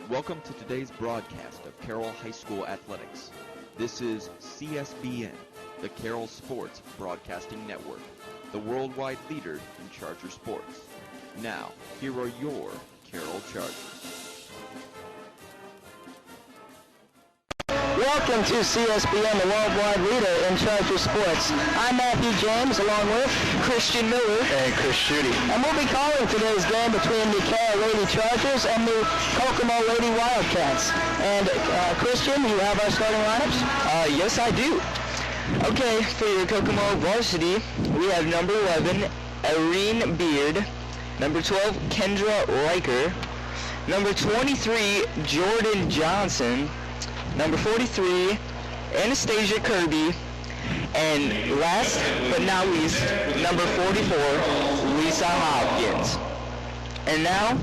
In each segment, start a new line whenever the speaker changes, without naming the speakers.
Welcome to today's broadcast of Carroll High School Athletics. This is CSBN, the Carroll Sports Broadcasting Network, the worldwide leader in Charger sports. Now, here are your Carroll Chargers.
Welcome to CSBN, the worldwide leader in Charger sports. I'm Matthew James, along with Christian Miller
and Chris Schutte.
And we'll be calling today's game between the Carroll Lady Chargers and the Kokomo Lady Wildcats. And Christian, you have our starting lineups?
Yes, I do. Okay, for your Kokomo Varsity, we have number 11, Irene Beard, number 12, Kendra Riker, number 23, Jordan Johnson, number 43, Anastasia Kirby, and last but not least, number 44, Lisa Hopkins. And now,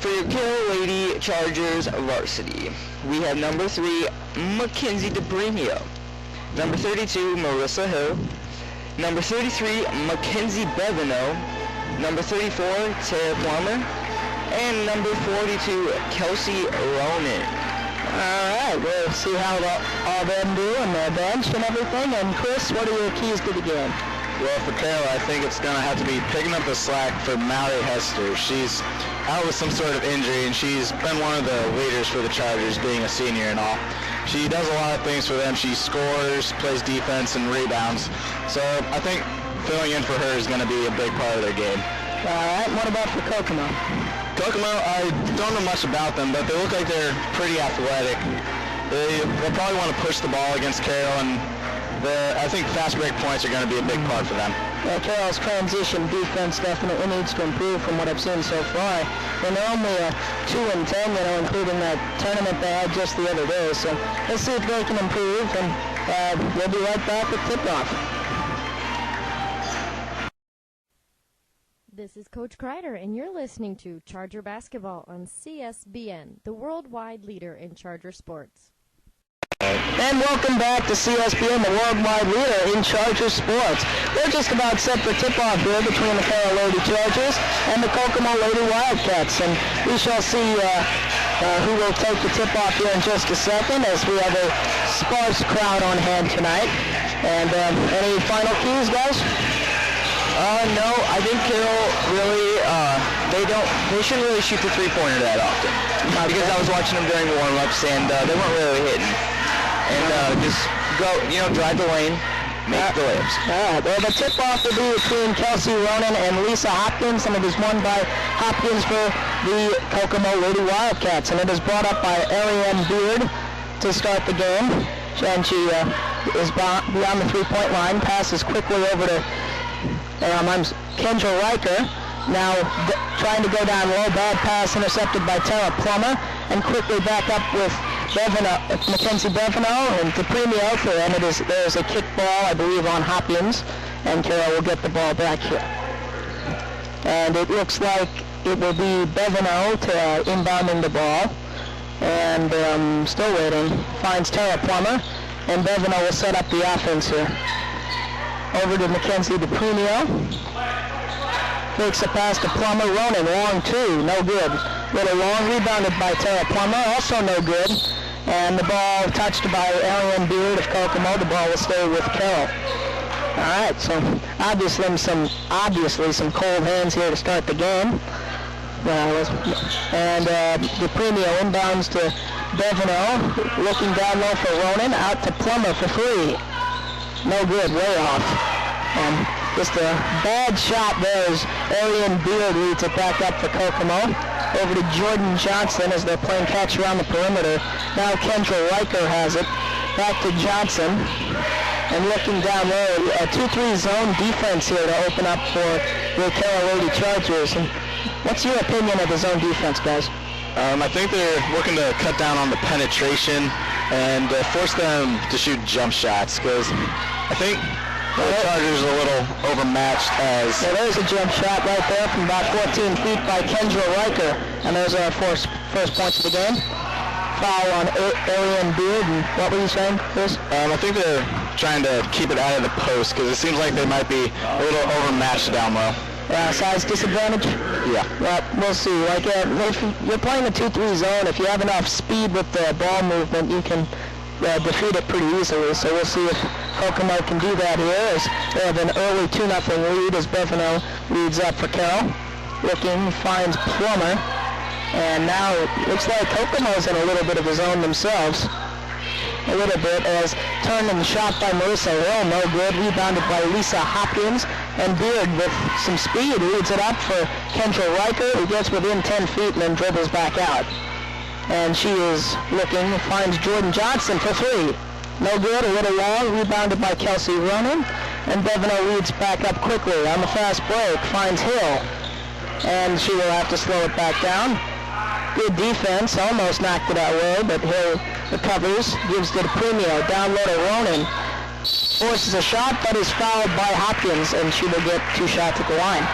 for your Carroll Lady Chargers Varsity, we have number 3, Mackenzie DePremio, number 32, Marissa Hill, number 33, Mackenzie Bevino, number 34, Tara Plummer, and number 42, Kelsey Ronan.
All right, we'll see how all them do on their bench and everything. And Chris, what are your keys to the game?
Well, for Carroll, I think it's going to have to be picking up the slack for Mallory Hester. She's out with some sort of injury, and she's been one of the leaders for the Chargers, being a senior and all. She does a lot of things for them. She scores, plays defense, and rebounds. So I think filling in for her is going to be a big part of their game.
All right, what about for Kokomo?
Kokomo, I don't know much about them, but they look like they're pretty athletic. They'll probably want to push the ball against Carroll, and I think fast break points are going to be a big part for them.
Well, Carroll's transition defense definitely needs to improve from what I've seen so far. And they're only 2-10, including that tournament they had just the other day. So let's see if they can improve, and we'll be right back with tip-off.
This is Coach Kreider, and you're listening to Charger Basketball on CSBN, the worldwide leader in Charger sports.
And welcome back to CSBN, the worldwide leader in Charger sports. We're just about set for tip-off here between the Carroll Lady Chargers and the Kokomo Lady Wildcats. And we shall see who will take the tip-off here in just a second, as we have a sparse crowd on hand tonight. And any final keys, guys?
No, I think Carroll really, they shouldn't really shoot the three-pointer that often. Because I was watching them during warm-ups, and they weren't really hitting. And just go, drive the lane, make the layups.
All right, well, the tip-off will be between Kelsey Ronan and Lisa Hopkins, and it is won by Hopkins for the Kokomo Lady Wildcats. And it is brought up by Ariane Beard to start the game. And she is beyond the three-point line, passes quickly over to Kendra Riker, now trying to go down low, bad pass intercepted by Tara Plummer, and quickly back up with Mackenzie Bevino and DePremio, and there's a kick ball, I believe, on Hopkins, and Carroll will get the ball back here. And it looks like it will be Bevino to inbounding the ball, and still waiting, finds Tara Plummer, and Bevino will set up the offense here. Over to Mackenzie DePremio. Fakes a pass to Plummer. Ronan, long two, no good. Little long, rebounded by Tara Plummer, also no good. And the ball touched by Ariane Beard of Kokomo. The ball will stay with Carroll. All right, so obviously some cold hands here to start the game. And DePremio inbounds to Bevino, looking down low for Ronan, out to Plummer for free. No good, way off. And just a bad shot there as Ariane Beard leads it back up for Kokomo. Over to Jordan Johnson as they're playing catch around the perimeter. Now Kendra Riker has it. Back to Johnson. And looking down low, a 2-3 zone defense here to open up for the Carroll Lady Chargers. And what's your opinion of the zone defense, guys?
I think they're working to cut down on the penetration and force them to shoot jump shots, because I think the Chargers are a little overmatched as...
Yeah, there's a jump shot right there from about 14 feet by Kendra Riker, and those are our first points of the game. Foul on Ariane Beard, and what were you saying, Chris?
I think they're trying to keep it out of the post, because it seems like they might be a little overmatched down low.
Size disadvantage?
Yeah.
Well, we'll see. Like, if you're playing a 2-3 zone, if you have enough speed with the ball movement, you can defeat it pretty easily. So we'll see if Kokomo can do that here, as they have an early 2-0 lead as Bevino leads up for Carroll. Looking, finds Plummer, and now it looks like Kokomo's in a little bit of a zone themselves. A little bit, as turned and shot by Marissa Hill, no good. Rebounded by Lisa Hopkins, and Beard with some speed leads it up for Kendra Riker, who gets within 10 feet and then dribbles back out. And she is looking, finds Jordan Johnson for 3. No good, a little long, rebounded by Kelsey Ronan, and Bevino leads back up quickly on the fast break, finds Hill, and she will have to slow it back down. Good defense, almost knocked it away, but Hill recovers, gives to Premio, down low to Ronan, forces a shot, but is fouled by Hopkins, and she will get 2 shots at the line.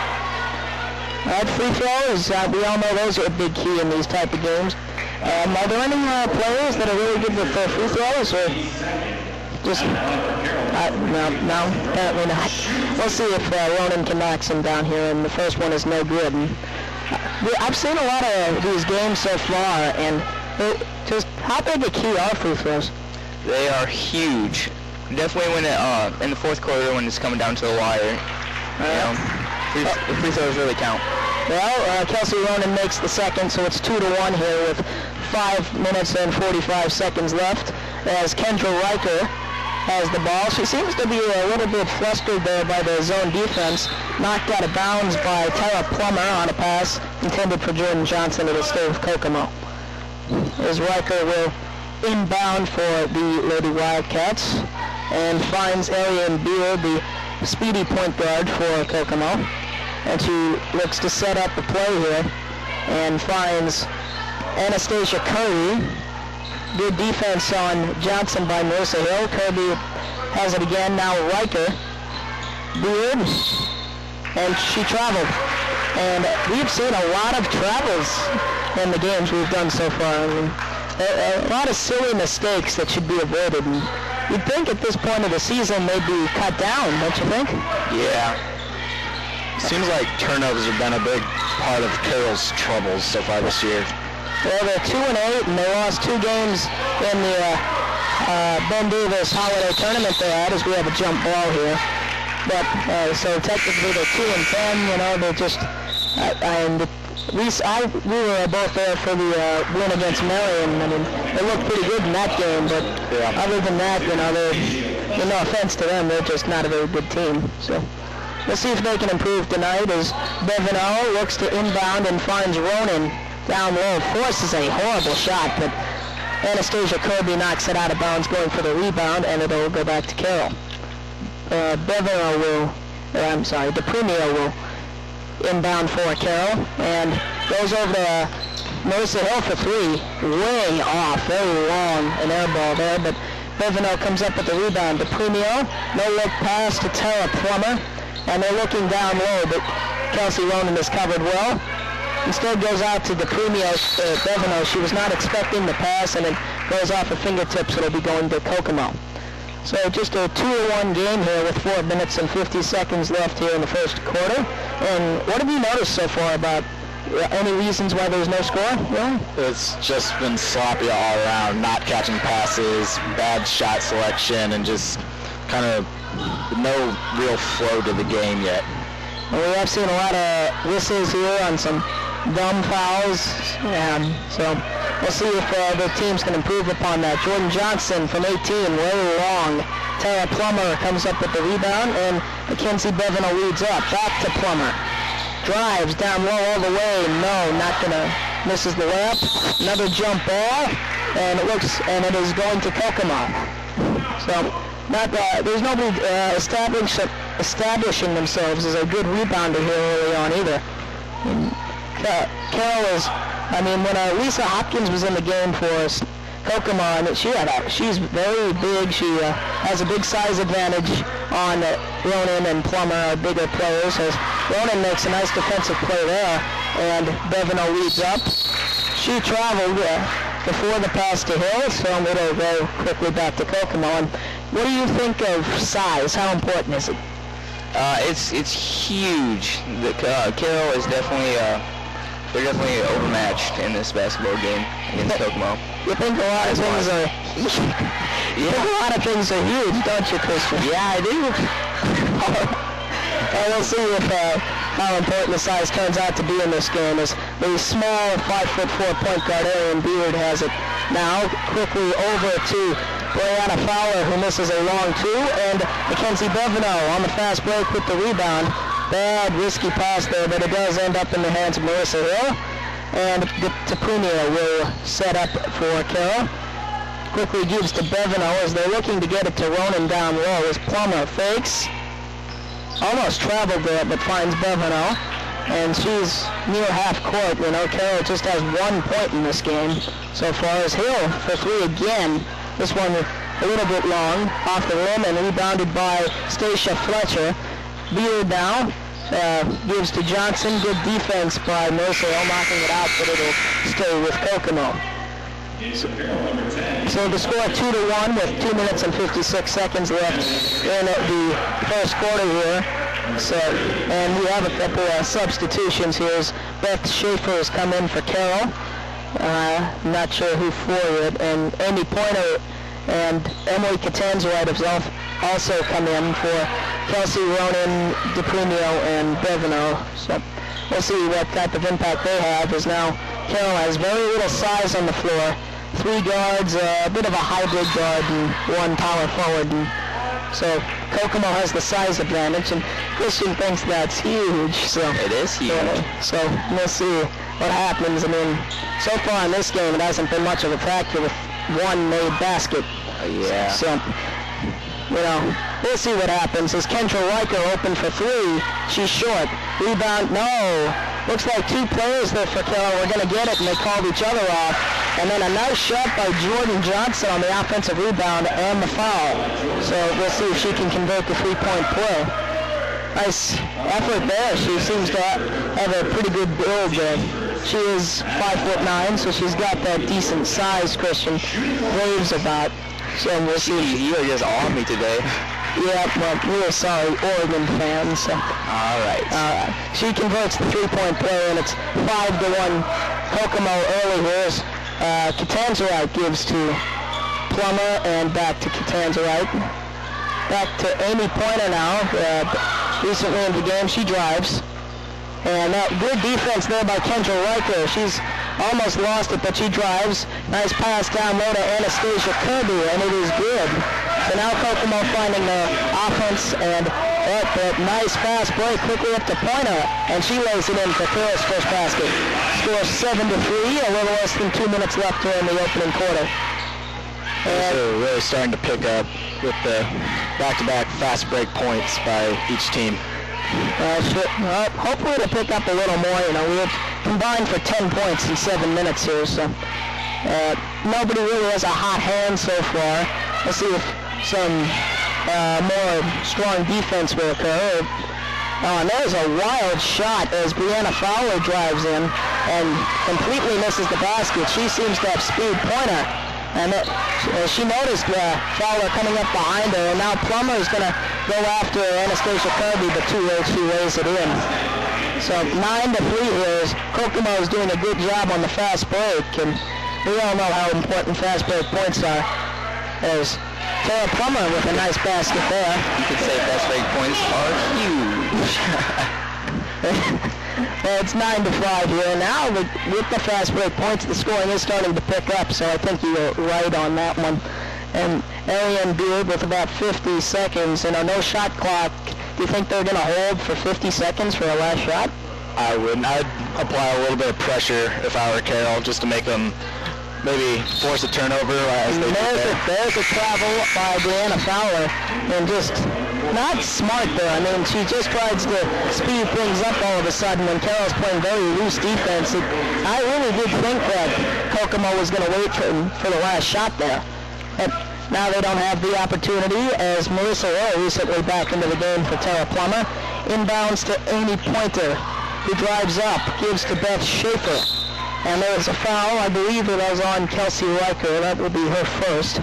All right, free throws, we all know those are a big key in these type of games. Are there any players that are really good with free throws, or just, no, apparently not. We'll see if Ronan can knock some down here, and the first one is no good. And, I've seen a lot of these games so far, and just how big a key are free throws?
They are huge. Definitely when in the fourth quarter when it's coming down to the wire. The free throws really count.
Well, Kelsey Ronan makes the second, so it's 2-1 here with 5 minutes and 45 seconds left, as Kendra Riker has the ball. She seems to be a little bit flustered there by the zone defense. Knocked out of bounds by Tara Plummer on a pass intended for Jordan Johnson. It'll stay with Kokomo. As Riker will inbound for the Lady Wildcats and finds Ariane Beard, the speedy point guard for Kokomo. And she looks to set up the play here and finds Anastasia Curry. Good defense on Johnson by Marissa Hill. Kirby has it again, now Riker. Beard, and she traveled. And we've seen a lot of travels in the games we've done so far. I mean, a lot of silly mistakes that should be avoided. And you'd think at this point of the season they'd be cut down, don't you think?
Yeah. Seems like turnovers have been a big part of Carroll's troubles so far this year.
Well, they're 2-8, and they lost 2 games in the Ben Davis Holiday Tournament they had, as we have a jump ball here. But so technically they're 2-10. You know, they're just. We were both there for the win against Marion. I mean, they looked pretty good in that game, but other than that, you know, they're no offense to them, they're just not a very good team. So we'll see if they can improve tonight. As Bevino looks to inbound and finds Ronan down low, forces a horrible shot, but Anastasia Kirby knocks it out of bounds going for the rebound, and it'll go back to Carroll. DePremio will inbound for Carroll, and goes over to Marissa Hill for 3. Way off, very long, an air ball there, but Bevino comes up with the rebound. DePremio, no look pass to Tara Plummer, and they're looking down low, but Kelsey Ronan is covered well. Instead goes out to DePremio, Bevino. She was not expecting the pass, and it goes off her fingertips. It'll be going to Kokomo. So just a 2-1 game here with 4 minutes and 50 seconds left here in the first quarter. And what have you noticed so far about any reasons why there's no score? Really?
It's just been sloppy all around, not catching passes, bad shot selection, and just kind of no real flow to the game yet.
Well, we have seen a lot of whistles here on some dumb fouls, so we'll see if the teams can improve upon that. Jordan Johnson from 18, way long. Tara Plummer comes up with the rebound, and Mackenzie Bevino leads up. Back to Plummer. Drives down low all the way. No, not gonna. Misses the layup. Another jump ball, and it is going to Kokomo. So there's nobody establishing themselves as a good rebounder here early on either. Carroll is, when Lisa Hopkins was in the game for Kokomo, she's very big. She has a big size advantage on Ronan and Plummer, are bigger players. As Ronan makes a nice defensive play there, and Bevino leads up. She traveled before the pass to Hill, so it'll go quickly back to Kokomo. And what do you think of size? How important is it?
It's huge. Carroll is definitely they're definitely overmatched in this basketball game against Kokomo.
You think a lot of things are you think a lot of things are huge, don't you, Christian?
Yeah, I do.
And we'll see if how important the size turns out to be in this game. As the small 5'4" point guard Arian Beard has it now, quickly over to Brianna Fowler, who misses a long two, and Mackenzie Bevino on the fast break with the rebound. Bad, risky pass there, but it does end up in the hands of Marissa Hill. And Tapumia will set up for Carroll. Quickly gives to Bevino as they're looking to get it to Ronan down low as Plummer fakes. Almost traveled there, but finds Bevino. And she's near half court. You know, Carroll just has 1 point in this game so far. As Hill for three again. This one a little bit long, off the rim, and rebounded by Stacia Fletcher. Beard now gives to Johnson. Good defense by Mercer, knocking it out, but it'll stay with Kokomo. So the score 2-1 with 2 minutes and 56 seconds left in the first quarter here. So, and we have a couple of substitutions here. As Beth Schaefer has come in for Carroll. Not sure who for it. And Amy Pointer and Emily Catanzarite have also come in for Kelsey Ronan, DePremio, and Bevino. So we'll see what type of impact they have, as now Carroll has very little size on the floor. 3 guards, a bit of a hybrid guard, and 1 power forward. And so Kokomo has the size advantage, and Christian thinks that's huge. So
it is huge.
So we'll see what happens. I mean, so far in this game, it hasn't been much of a factor with 1 made basket.
Yeah.
So, you know, we'll see what happens. As Kendra Riker open for 3, she's short. Rebound, no. Looks like 2 players there for Carroll were going to get it, and they called each other off. And then a nice shot by Jordan Johnson on the offensive rebound and the foul. So we'll see if she can convert the 3-point play. Nice effort there. She seems to have a pretty good build there. She is 5'9", so she's got that decent size Christian raves about. So we'll see.
You are just on me today.
Yeah, well, we're sorry, Oregon fans. So.
All right.
She converts the 3-point play, and it's 5-1 Kokomo early here. Catanzarite gives to Plummer, and back to Catanzarite. Back to Amy Pointer now. Recently in the game, she drives. And good defense there by Kendra Riker. She's almost lost it, but she drives. Nice pass down low to Anastasia Kirby, and it is good. So now Kokomo finding the offense, and that nice fast break quickly up to Pointer, and she lays it in for Carroll's first basket. Score 7-3, a little less than 2 minutes left here in the opening quarter.
And so really starting to pick up with the back-to-back fast break points by each team.
Hopefully to pick up a little more. You know, we have combined for 10 points in 7 minutes here, so nobody really has a hot hand so far. Let's see if some more strong defense will occur. And there's a wild shot as Brianna Fowler drives in and completely misses the basket. She seems to have speed. Pointer, and she noticed Fowler coming up behind her, and now Plummer is going to go after Anastasia Kirby, but too late, she lays it in. So 9-3 here. Kokomo is doing a good job on the fast break, and we all know how important fast break points are. There's Tara Plummer with a nice basket there.
You could say fast break points are huge.
Well, it's 9-5 here. Now with the fast break points, the scoring is starting to pick up, so I think you're right on that one. And Arian Beard with about 50 seconds and a no shot clock. Do you think they're going to hold for 50 seconds for a last shot?
I wouldn't. I'd apply a little bit of pressure if I were Carroll, just to make them maybe force a turnover.
There's a travel by Brianna Fowler, and just not smart there. I mean, she just tries to speed things up all of a sudden when Carroll's playing very loose defense. I really did think that Kokomo was going to wait for the last shot there. And now they don't have the opportunity, as Marissa Rowe recently back into the game for Tara Plummer. Inbounds to Amy Pointer, who drives up, gives to Beth Schaefer. And there's a foul. I believe it was on Kelsey Riker. That will be her first.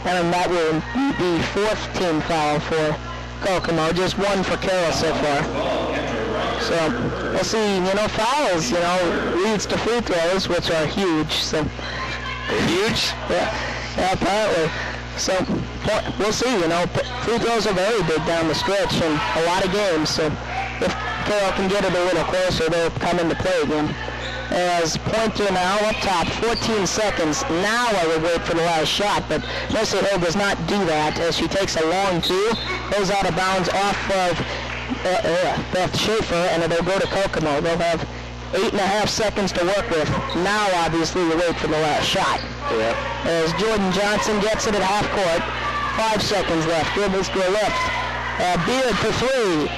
And that will be 4th team foul for Kokomo, just one for Carroll so far. So we'll see, fouls, leads to free throws, which are huge. So
they're huge?
Yeah, apparently. So we'll see, free throws are very big down the stretch in a lot of games. So if Carroll can get it a little closer, they'll come into play again. As Pointer now up top, 14 seconds. Now I would wait for the last shot, but Mercy Hill does not do that as she takes a long two, goes out of bounds off of Beth Schaefer, and it'll go to Kokomo. They'll have 8.5 seconds to work with. Now, obviously, we wait for the last shot.
Yep.
As Jordan Johnson gets it at half court, 5 seconds left. Dribbles to the left. Beard for three.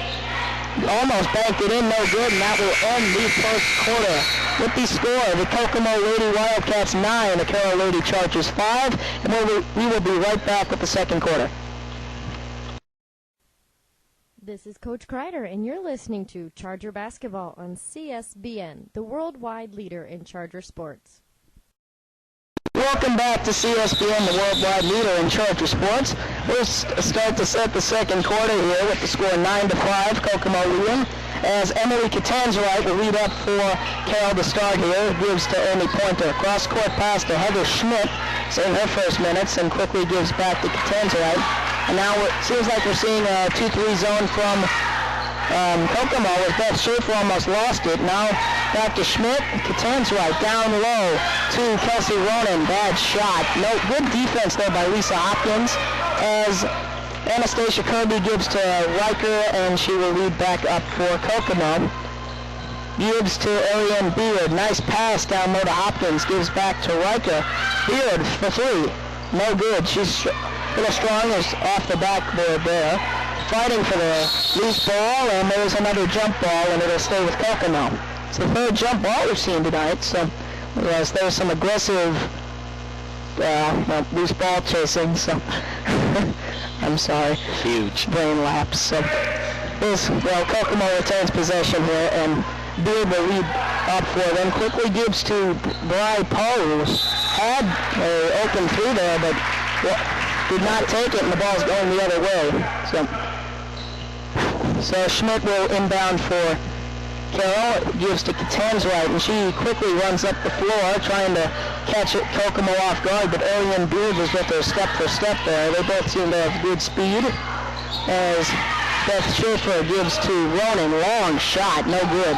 Almost banked it in, no good, and that will end the first quarter. With the score, the Kokomo Lady Wildcats 9, the Carroll Lady Chargers 5, and we will be right back with the second quarter.
This is Coach Kreider, and you're listening to Charger Basketball on CSBN, the worldwide leader in Charger sports.
Welcome back to CSBN, the worldwide leader in Charger sports. We'll start to set the second quarter here with the score 9-5, Kokomo leading. As Emily Catanzarite will lead up for Carroll to start here, gives to Amy Pointer. Cross-court pass to Heather Schmidt, in her first minutes, and quickly gives back to Catanzarite. And now it seems like we're seeing a 2-3 zone from Kokomo, as Beth Schaefer almost lost it. Now back to Schmidt, Catanzarite down low to Kelsey Ronan. Bad shot. No good defense there by Lisa Hopkins, as Anastasia Kirby gives to Riker, and she will lead back up for Kokomo. Gives to Ariane Beard. Nice pass down low to Hopkins. Gives back to Riker. Beard for three. No good. She's a little strong off the backboard there. Fighting for the loose ball, and there's another jump ball, and it'll stay with Kokomo. It's the third jump ball we've seen tonight, so yes, there's some aggressive loose ball chasing, so I'm sorry.
Huge.
Brain lapse. So Kokomo retains possession here, and Beard will lead up for them. Quickly gives to Bri Poe. Had an open three there, but did not take it, and the ball's going the other way. So Schmidt will inbound for Carroll. Gives to Catanzarite, and she quickly runs up the floor trying to catch it, Kokomo off guard, but Ariane Beard was with her step for step there. They both seem to have good speed. As Beth Schaefer gives to Ronan, long shot, no good.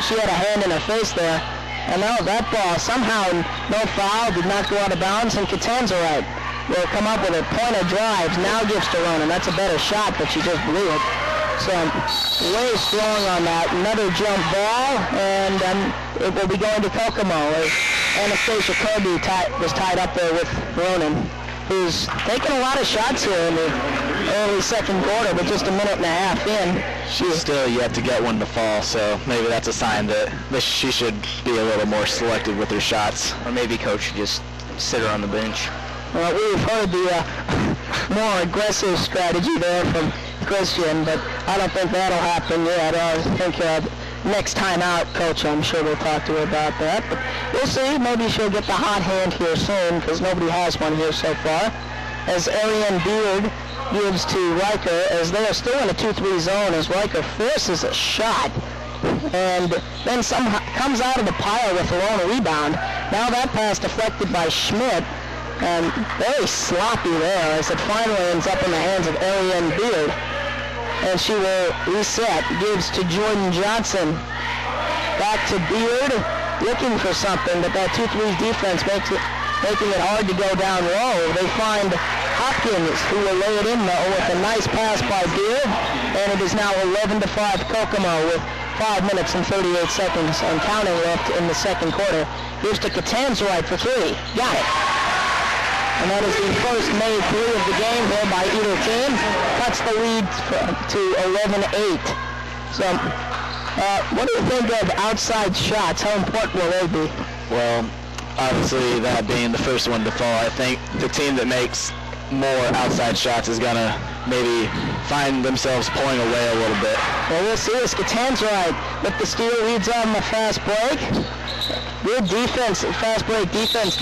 She had a hand in her face there. And now that ball, somehow no foul, did not go out of bounds, and Catanzarite will come up with it. Pointer drives, now gives to Ronan. That's a better shot, but she just blew it. So way strong on that. Another jump ball, and it will be going to Kokomo, as Anastasia Kirby was tied up there with Ronan, who's taking a lot of shots here in the early second quarter, but just a minute and a half in.
She's still yet to get one to fall, so maybe that's a sign that she should be a little more selective with her shots. Or maybe coach should just sit her on the bench.
Well, we've heard the more aggressive strategy there from Christian, but I don't think that'll happen yet. I think next time out, Coach, I'm sure we'll talk to her about that. But we'll see. Maybe she'll get the hot hand here soon, because nobody has one here so far. As Ariane Beard gives to Riker, as they are still in a 2-3 zone, as Riker forces a shot, and then somehow comes out of the pile with a lone rebound. Now that pass deflected by Schmidt, and very sloppy there, as it finally ends up in the hands of Ariane Beard. And she will reset, gives to Jordan Johnson. Back to Beard, looking for something, but that 2-3 defense making it hard to go down low. They find Hopkins, who will lay it in though with a nice pass by Beard, and it is now 11-5 Kokomo with 5 minutes and 38 seconds and counting left in the second quarter. Gives to Catanzarite for three. Got it. And that is the first made three of the game here by either team. Cuts the lead to 11-8. So, what do you think of outside shots? How important will they be?
Well, obviously that being the first one to fall, I think the team that makes more outside shots is going to maybe find themselves pulling away a little bit.
Well, we'll see as Catanzarite with the steal leads on the fast break. Good defense, fast break defense,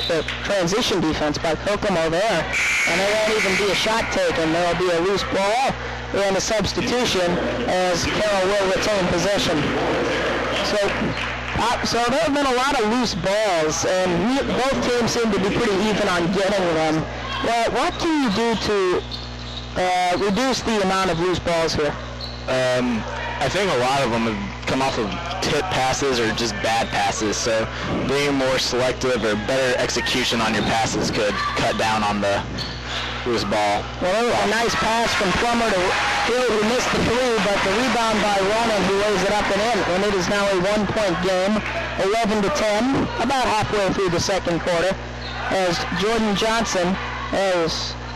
transition defense by Kokomo there. And there won't even be a shot taken. There will be a loose ball. and a substitution as Carroll will retain possession. So there have been a lot of loose balls, and both teams seem to be pretty even on getting them. Well, what can you do to reduce the amount of loose balls here?
I think a lot of them have come off of tip passes or just bad passes, so being more selective or better execution on your passes could cut down on the loose ball.
Well, a nice pass from Plummer to Hill, who missed the three, but the rebound by Ronan, who lays it up and in, and it is now a 1-point game, 11-10, about halfway through the second quarter, as Jordan Johnson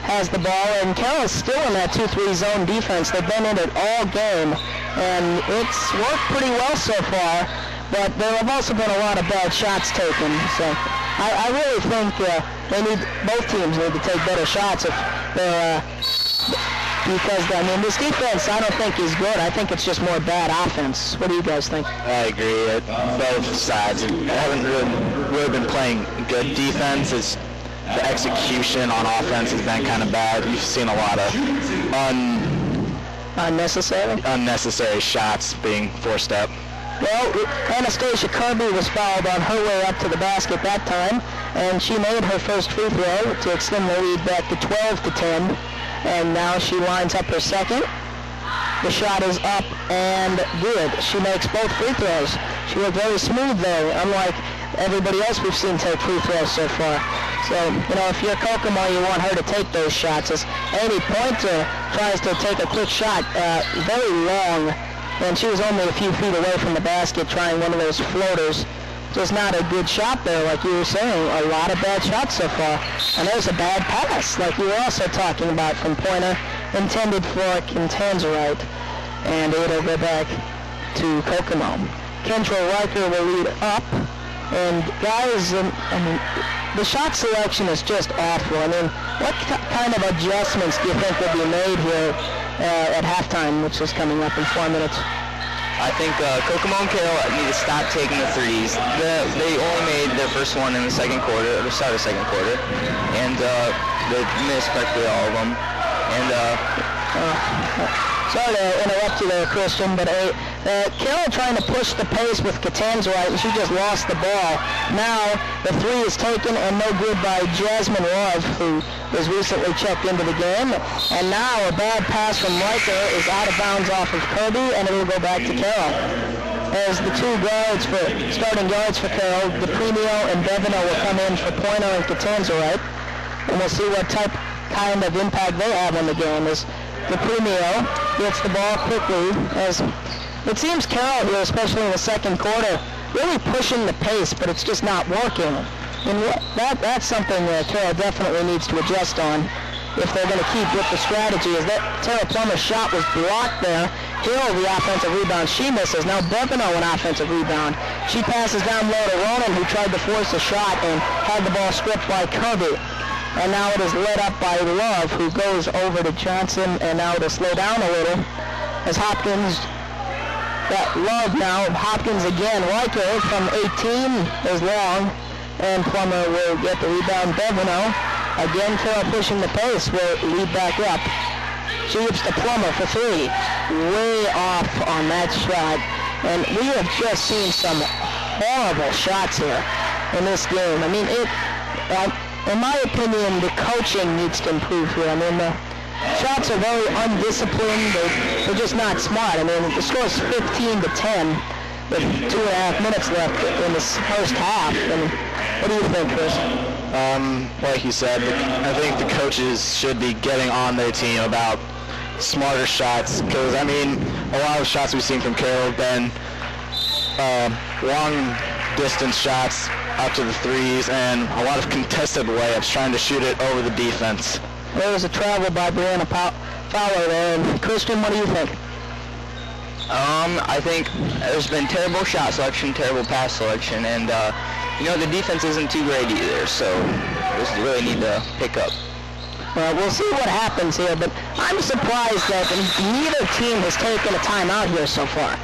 has the ball, and Carroll's still in that 2-3 zone defense. They've been in it all game, and it's worked pretty well so far, but there have also been a lot of bad shots taken. So I really think both teams need to take better shots if they're, because, I mean, this defense I don't think is good. I think it's just more bad offense. What do you guys think?
I agree. Both sides haven't really been playing good defense. The execution on offense has been kind of bad. You've seen a lot of unnecessary shots being forced up.
Well, Anastasia Kirby was fouled on her way up to the basket that time, and she made her first free throw to extend the lead back to 12-10, and now she lines up her second. The shot is up and good. She makes both free throws. She looked very smooth though, unlike everybody else we've seen take free throws so far. So, if you're Kokomo, you want her to take those shots. As Amy Pointer tries to take a quick shot, very long, and she was only a few feet away from the basket trying one of those floaters. Just not a good shot there, like you were saying. A lot of bad shots so far. And there's a bad pass, like you were also talking about, from Pointer, intended for Kintanzerite. And it'll go back to Kokomo. Kendra Riker will lead up. And guys, the shot selection is just awful. What kind of adjustments do you think will be made here at halftime, which is coming up in 4 minutes?
I think Kokomo and Carroll need to stop taking the threes. They only made their first one in the second quarter, or the start of the second quarter, and they missed practically all of them. And
sorry to interrupt you there, Christian, but Carroll trying to push the pace with Catanzarite, and she just lost the ball. Now the three is taken and no good by Jasmine Love, who was recently checked into the game. And now a bad pass from Riker is out of bounds off of Kirby, and it will go back to Carroll. As the starting guards for Carroll, DePremio and Bevino will come in for Pointer and Catanzarite. And we'll see what kind of impact they have on the game. As DePremio gets the ball quickly, as it seems Carroll here, especially in the second quarter, really pushing the pace, but it's just not working. And that's something that Carroll definitely needs to adjust on if they're going to keep with the strategy. Is that Tara Plummer's shot was blocked there. Hill, the offensive rebound, she misses. Now Bevino, an offensive rebound. She passes down low to Ronan, who tried to force a shot and had the ball stripped by Kirby. And now it is led up by Love, who goes over to Johnson, and now to slow down a little as Hopkins. Love now, Hopkins again. Riker from 18 is long, and Plummer will get the rebound. Bevino, again Carroll pushing the pace, will lead back up. She gives to Plummer for three. Way off on that shot. And we have just seen some horrible shots here in this game. In my opinion, the coaching needs to improve here. The shots are very undisciplined. They're just not smart. The score is 15-10 with 2.5 minutes left in this first half. And what do you think, Chris?
Like you said, I think the coaches should be getting on their team about smarter shots, because, a lot of shots we've seen from Carroll have been long distance shots up to the threes, and a lot of contested layups, trying to shoot it over the defense.
There was a travel by Brianna Fowler there. And Christian, what do you think?
I think there's been terrible shot selection, terrible pass selection, and the defense isn't too great either, so just really need to pick up.
Well, we'll see what happens here, but I'm surprised that neither team has taken a timeout here so far.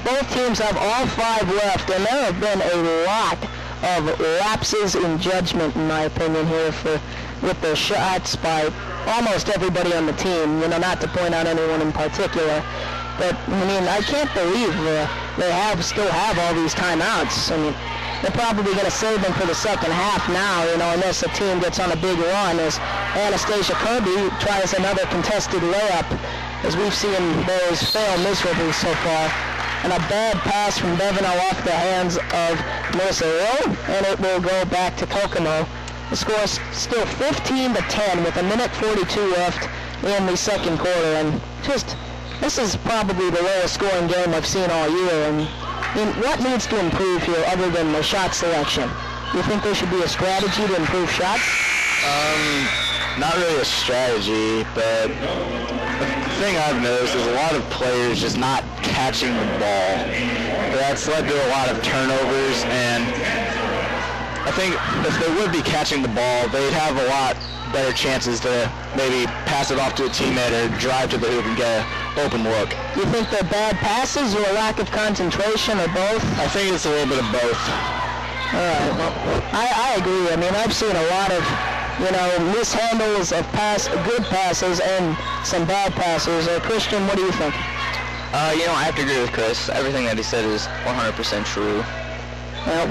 Both teams have all 5 left, and there have been a lot of lapses in judgment, in my opinion, here for with the shots by almost everybody on the team, not to point out anyone in particular. But, I can't believe they still have all these timeouts. They're probably going to save them for the second half now, unless the team gets on a big run, as Anastasia Kirby tries another contested layup, as we've seen those fail miserably so far. And a bad pass from Bevino off the hands of Melissa Hill, and it will go back to Kokomo. The score is still 15-10 with 1:42 left in the second quarter, and this is probably the lowest scoring game I've seen all year. And what needs to improve here other than the shot selection? Do you think there should be a strategy to improve shots?
Not really a strategy, but the thing I've noticed is a lot of players just not catching the ball. That's led to a lot of turnovers, and I think if they would be catching the ball, they'd have a lot better chances to maybe pass it off to a teammate or drive to the hoop and get an open look.
Do you think they're bad passes or a lack of concentration or both?
I think it's a little bit of both.
All right. Well, I agree. I've seen a lot of mishandles of good passes and some bad passes. Christian, what do you think?
I have to agree with Chris. Everything that he said is 100% true.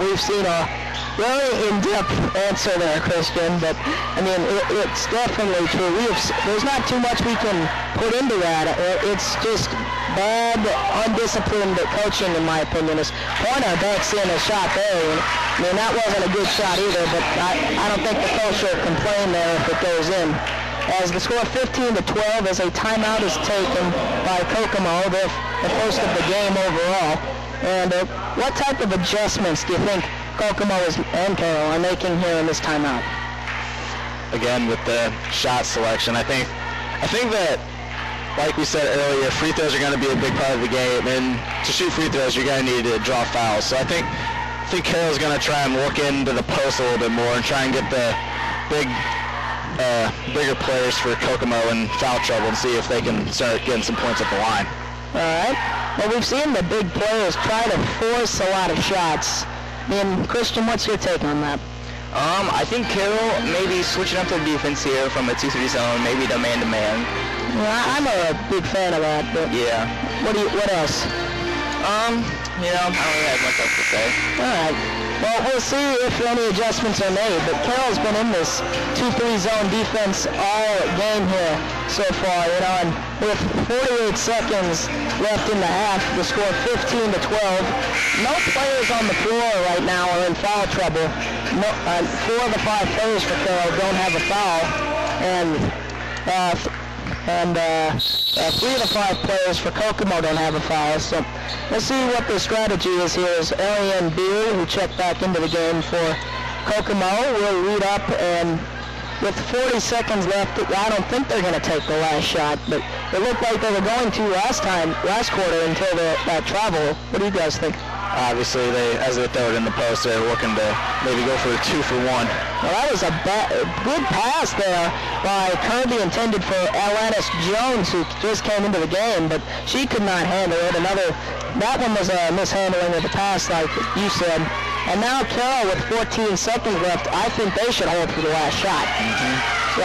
We've seen a very in-depth answer there, Christian, but it's definitely true. There's not too much we can put into that. It's just bad, undisciplined coaching, in my opinion. As Pointer backs in a shot there. That wasn't a good shot either, but I don't think the coach will complain there if it goes in. As the score 15-12 as a timeout is taken by Kokomo, the first of the game overall. And what type of adjustments do you think Kokomo and Carroll are making here in this timeout?
Again, with the shot selection, I think that, like we said earlier, free throws are going to be a big part of the game, and to shoot free throws, you're going to need to draw fouls. So I think Carroll's going to try and look into the post a little bit more and try and get the bigger players for Kokomo in foul trouble and see if they can start getting some points at the line.
All right. Well, we've seen the big players try to force a lot of shots. Christian, what's your take on that?
I think Carroll maybe switching up the defense here from a 2-3 zone, maybe to man-to-man.
Yeah, I'm a big fan of that. But
yeah.
What else?
I don't really have much else to say.
All right. Well, we'll see if any adjustments are made, but Carroll's been in this 2-3 zone defense all game here so far, and with 48 seconds left in the half, the score 15-12. No players on the floor right now are in foul trouble. 4 of the 5 players for Carroll don't have a foul, and 3 of the 5 players for Kokomo don't have a foul. So let's see what the strategy is here. Is Ariane Beer, who checked back into the game for Kokomo, will lead up, and with 40 seconds left, I don't think they're going to take the last shot, but it looked like they were going to last quarter until that travel. What do you guys think?
Obviously, as they throw it in the post, they're looking to maybe go for a 2-for-1.
Well, that was a good pass there by Kirby, intended for Alanis Jones, who just came into the game, but she could not handle it. That one was a mishandling of the pass, like you said. And now Carroll with 14 seconds left, I think they should hold for the last shot. Mm-hmm. So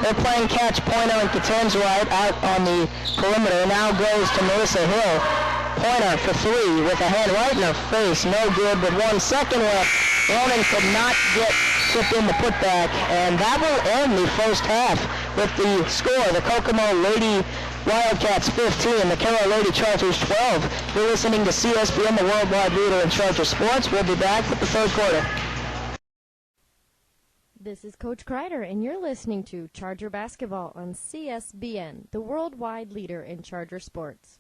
they're playing catch. Pointer and Katen's right out on the perimeter. Now goes to Melissa Hill. Pointer for 3 with a hand right in her face. No good, but 1 second left. Ronan could not get tipped in the putback, and that will end the first half with the score. The Kokomo Lady Wildcats 15, the Carroll Lady Chargers 12. You're listening to CSBN, the worldwide leader in Charger sports. We'll be back with the third quarter.
This is Coach Kreider, and you're listening to Charger Basketball on CSBN, the worldwide leader in Charger sports.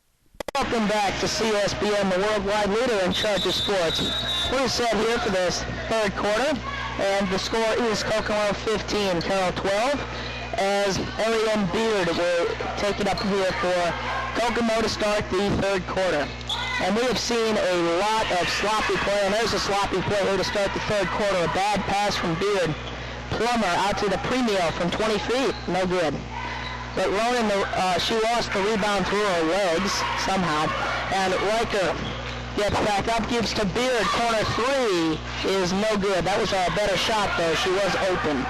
Welcome back to CSBN, the worldwide leader in Charger sports. We're set here for this third quarter, and the score is Kokomo 15, Carroll 12. As Ariane Beard will take it up here for Kokomo to start the third quarter. And we have seen a lot of sloppy play, and there's a sloppy play here to start the third quarter. A bad pass from Beard. Plummer out to the Premio from 20 feet. No good. But Ronan, she lost the rebound through her legs somehow. And Riker gets back up, gives to Beard. Corner 3 is no good. That was a better shot, though. She was open.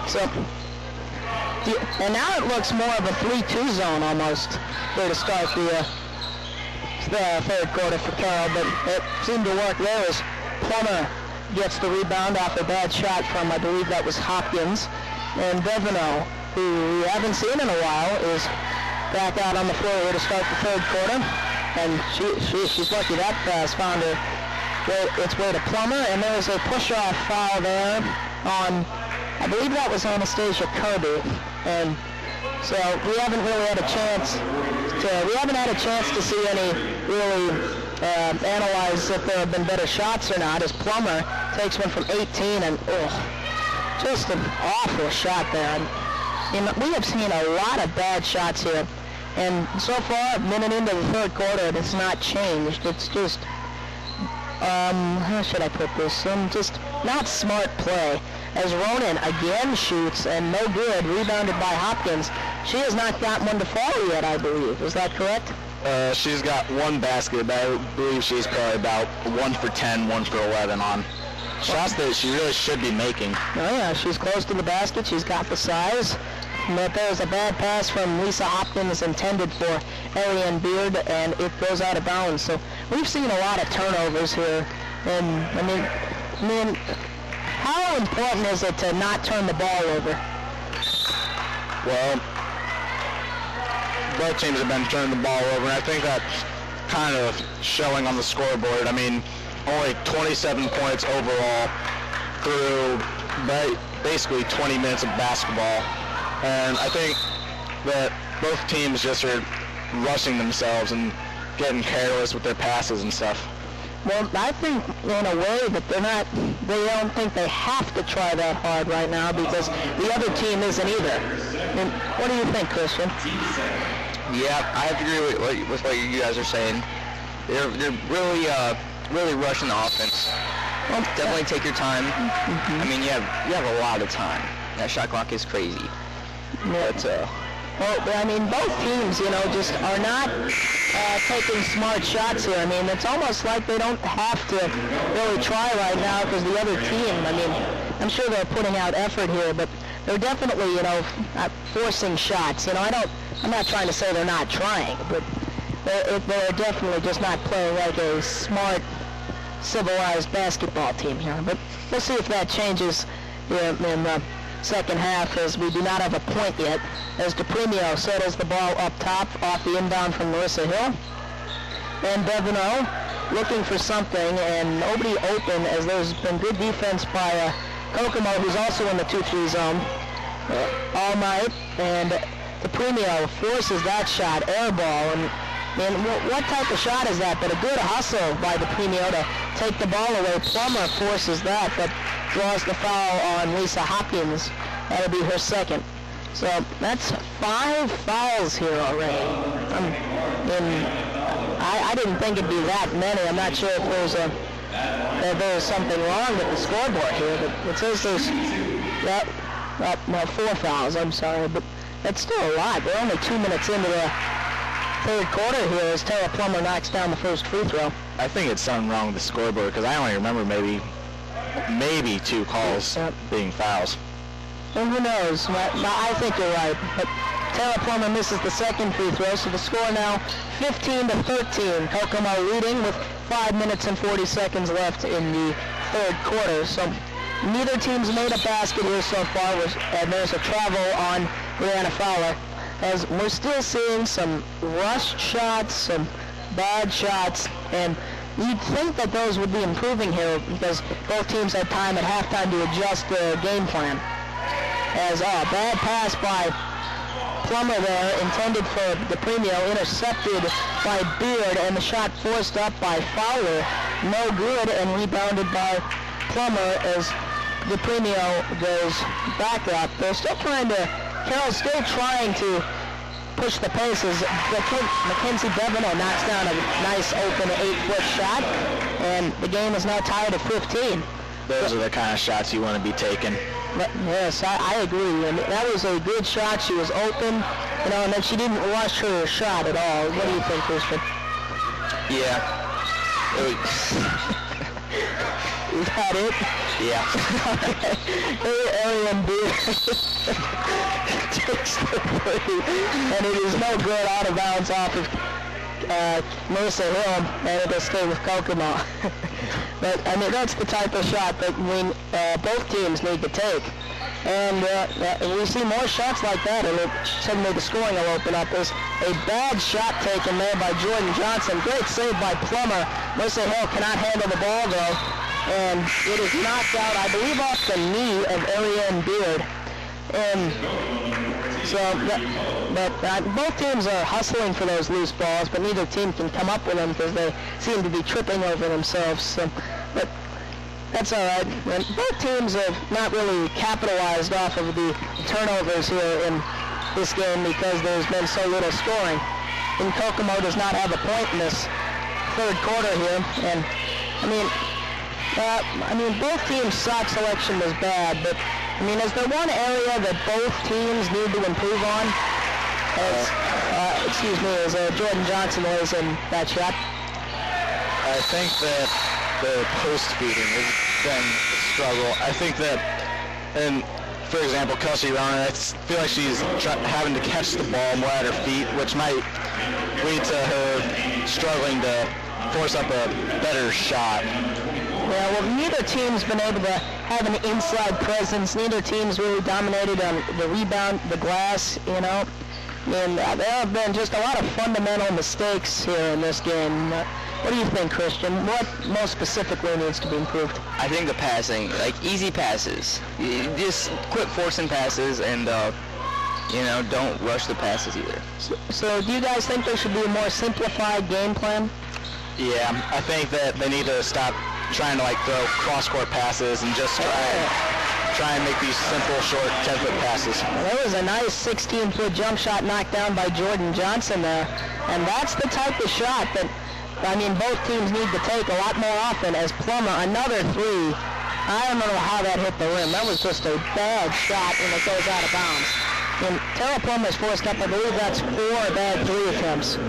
So, and now it looks more of a 3-2 zone almost here to start the third quarter for Carroll, but it seemed to work there as Plummer gets the rebound off a bad shot from, I believe that was Hopkins. And Devino, who we haven't seen in a while, is back out on the floor here to start the third quarter. And she's lucky that pass found its way to Plummer. And there was a push-off foul there on, I believe that was Anastasia Kirby. And so we haven't really had a chance to see any really analyze if there have been better shots or not, as Plummer takes one from 18 and just an awful shot there. And we have seen a lot of bad shots here, and so far, a minute into the third quarter, it's not changed. It's just, how should I put this? Just not smart play. As Ronan again shoots and no good, rebounded by Hopkins. She has not gotten one to fall yet, I believe. Is that correct?
She's got one basket, but I believe she's probably about 1 for 10, 1 for 11 on shots that she really should be making.
Oh yeah, she's close to the basket. She's got the size. But there's a bad pass from Lisa Hopkins intended for Ariane Beard, and it goes out of bounds. So we've seen a lot of turnovers here. And I mean, how important is it to not turn the ball over?
Well, both teams have been turning the ball over, and I think that's kind of showing on the scoreboard. I mean, only 27 points overall through basically 20 minutes of basketball. And I think that both teams just are rushing themselves and getting careless with their passes and stuff.
Well, I think in a way that they don't think they have to try that hard right now because the other team isn't either. And what do you think, Christian?
Yeah, I have to agree with what you guys are saying. They're really rushing the offense. Well, definitely take your time. I mean, you have a lot of time. That shot clock is crazy. But,
well, I mean, both teams, just are not taking smart shots here. I mean, it's almost like they don't have to really try right now because the other team, I mean, I'm sure they're putting out effort here, but they're definitely, forcing shots. I'm not trying to say they're not trying, but they're definitely just not playing like a smart, civilized basketball team here. But we'll see if that changes in the second half, as we do not have a point yet, as DePremio settles the ball up top off the inbound from Marissa Hill. And Devino looking for something, and nobody open, as there's been good defense by Kokomo, who's also in the 2-3 zone all night. And DePremio forces that shot, air ball. And what type of shot is that? But a good hustle by DePremio to take the ball away. Plummer forces that, but draws the foul on Lisa Hopkins. That'll be her second. So that's 5 fouls here already. I didn't think it'd be that many. I'm not sure if there's something wrong with the scoreboard here, but it says there's 4 fouls. I'm sorry, but that's still a lot. We're only 2 minutes into the third quarter here as Tara Plummer knocks down the first free throw.
I think it's something wrong with the scoreboard because I only remember maybe 2 calls being fouls.
Well, who knows? I think you're right. But Tara Plummer misses the second free throw, so the score now 15-13. Kokomo leading with 5 minutes and 40 seconds left in the third quarter. So neither team's made a basket here so far, and there's a travel on Brianna Fowler, as we're still seeing some rushed shots, some bad shots, and you'd think that those would be improving here because both teams had time at halftime to adjust their game plan. As a bad pass by Plummer there, intended for DePremio, intercepted by Beard, and the shot forced up by Fowler. No good, and rebounded by Plummer as DePremio goes back up. They're still Carroll's still trying to push the pace as Mackenzie Devino knocks down a nice open 8-foot shot, and the game is now tied at 15.
Those are the kind of shots you want to be taking.
Yes, I agree. And that was a good shot. She was open, and then she didn't rush her shot at all. What do you think, Christian?
Yeah.
Is that it?
Yeah.
Okay. Arian Beard takes the three, and it is no good, out of bounds off of Mesa Hill, and it'll stay with Kokomo. But, I mean, that's the type of shot that both teams need to take. And we see more shots like that, and suddenly the scoring will open up. There's a bad shot taken there by Jordan Johnson. Great save by Plummer. Mesa Hill cannot handle the ball, though, and it is knocked out, I believe, off the knee of Ariane Beard. And so, both teams are hustling for those loose balls, but neither team can come up with them because they seem to be tripping over themselves. So, but that's all right. And both teams have not really capitalized off of the turnovers here in this game because there's been so little scoring. And Kokomo does not have a point in this third quarter here. And I mean, both teams' shot selection was bad, but I mean, is there one area that both teams need to improve on? As Jordan Johnson lays in that shot.
I think that the post feeding has been a struggle. I think that, and for example, Kelsey Ronan, I feel like she's having to catch the ball more at her feet, which might lead to her struggling to force up a better shot.
Yeah, well, neither team's been able to have an inside presence. Neither team's really dominated on the rebound, the glass, you know. And there have been just a lot of fundamental mistakes here in this game. What do you think, Christian? What most specifically needs to be improved?
I think the passing, like easy passes. You just quit forcing passes and, don't rush the passes either.
So do you guys think there should be a more simplified game plan?
Yeah, I think that they need to stop trying to throw cross-court passes and just try and make these simple, short 10-foot passes.
Well, there was a nice 16-foot jump shot knocked down by Jordan Johnson there, and that's the type of shot that, I mean, both teams need to take a lot more often. As Plummer, another three. I don't know how that hit the rim. That was just a bad shot, and it goes out of bounds. And Tara Plummer's forced up, I believe that's 4 bad three attempts.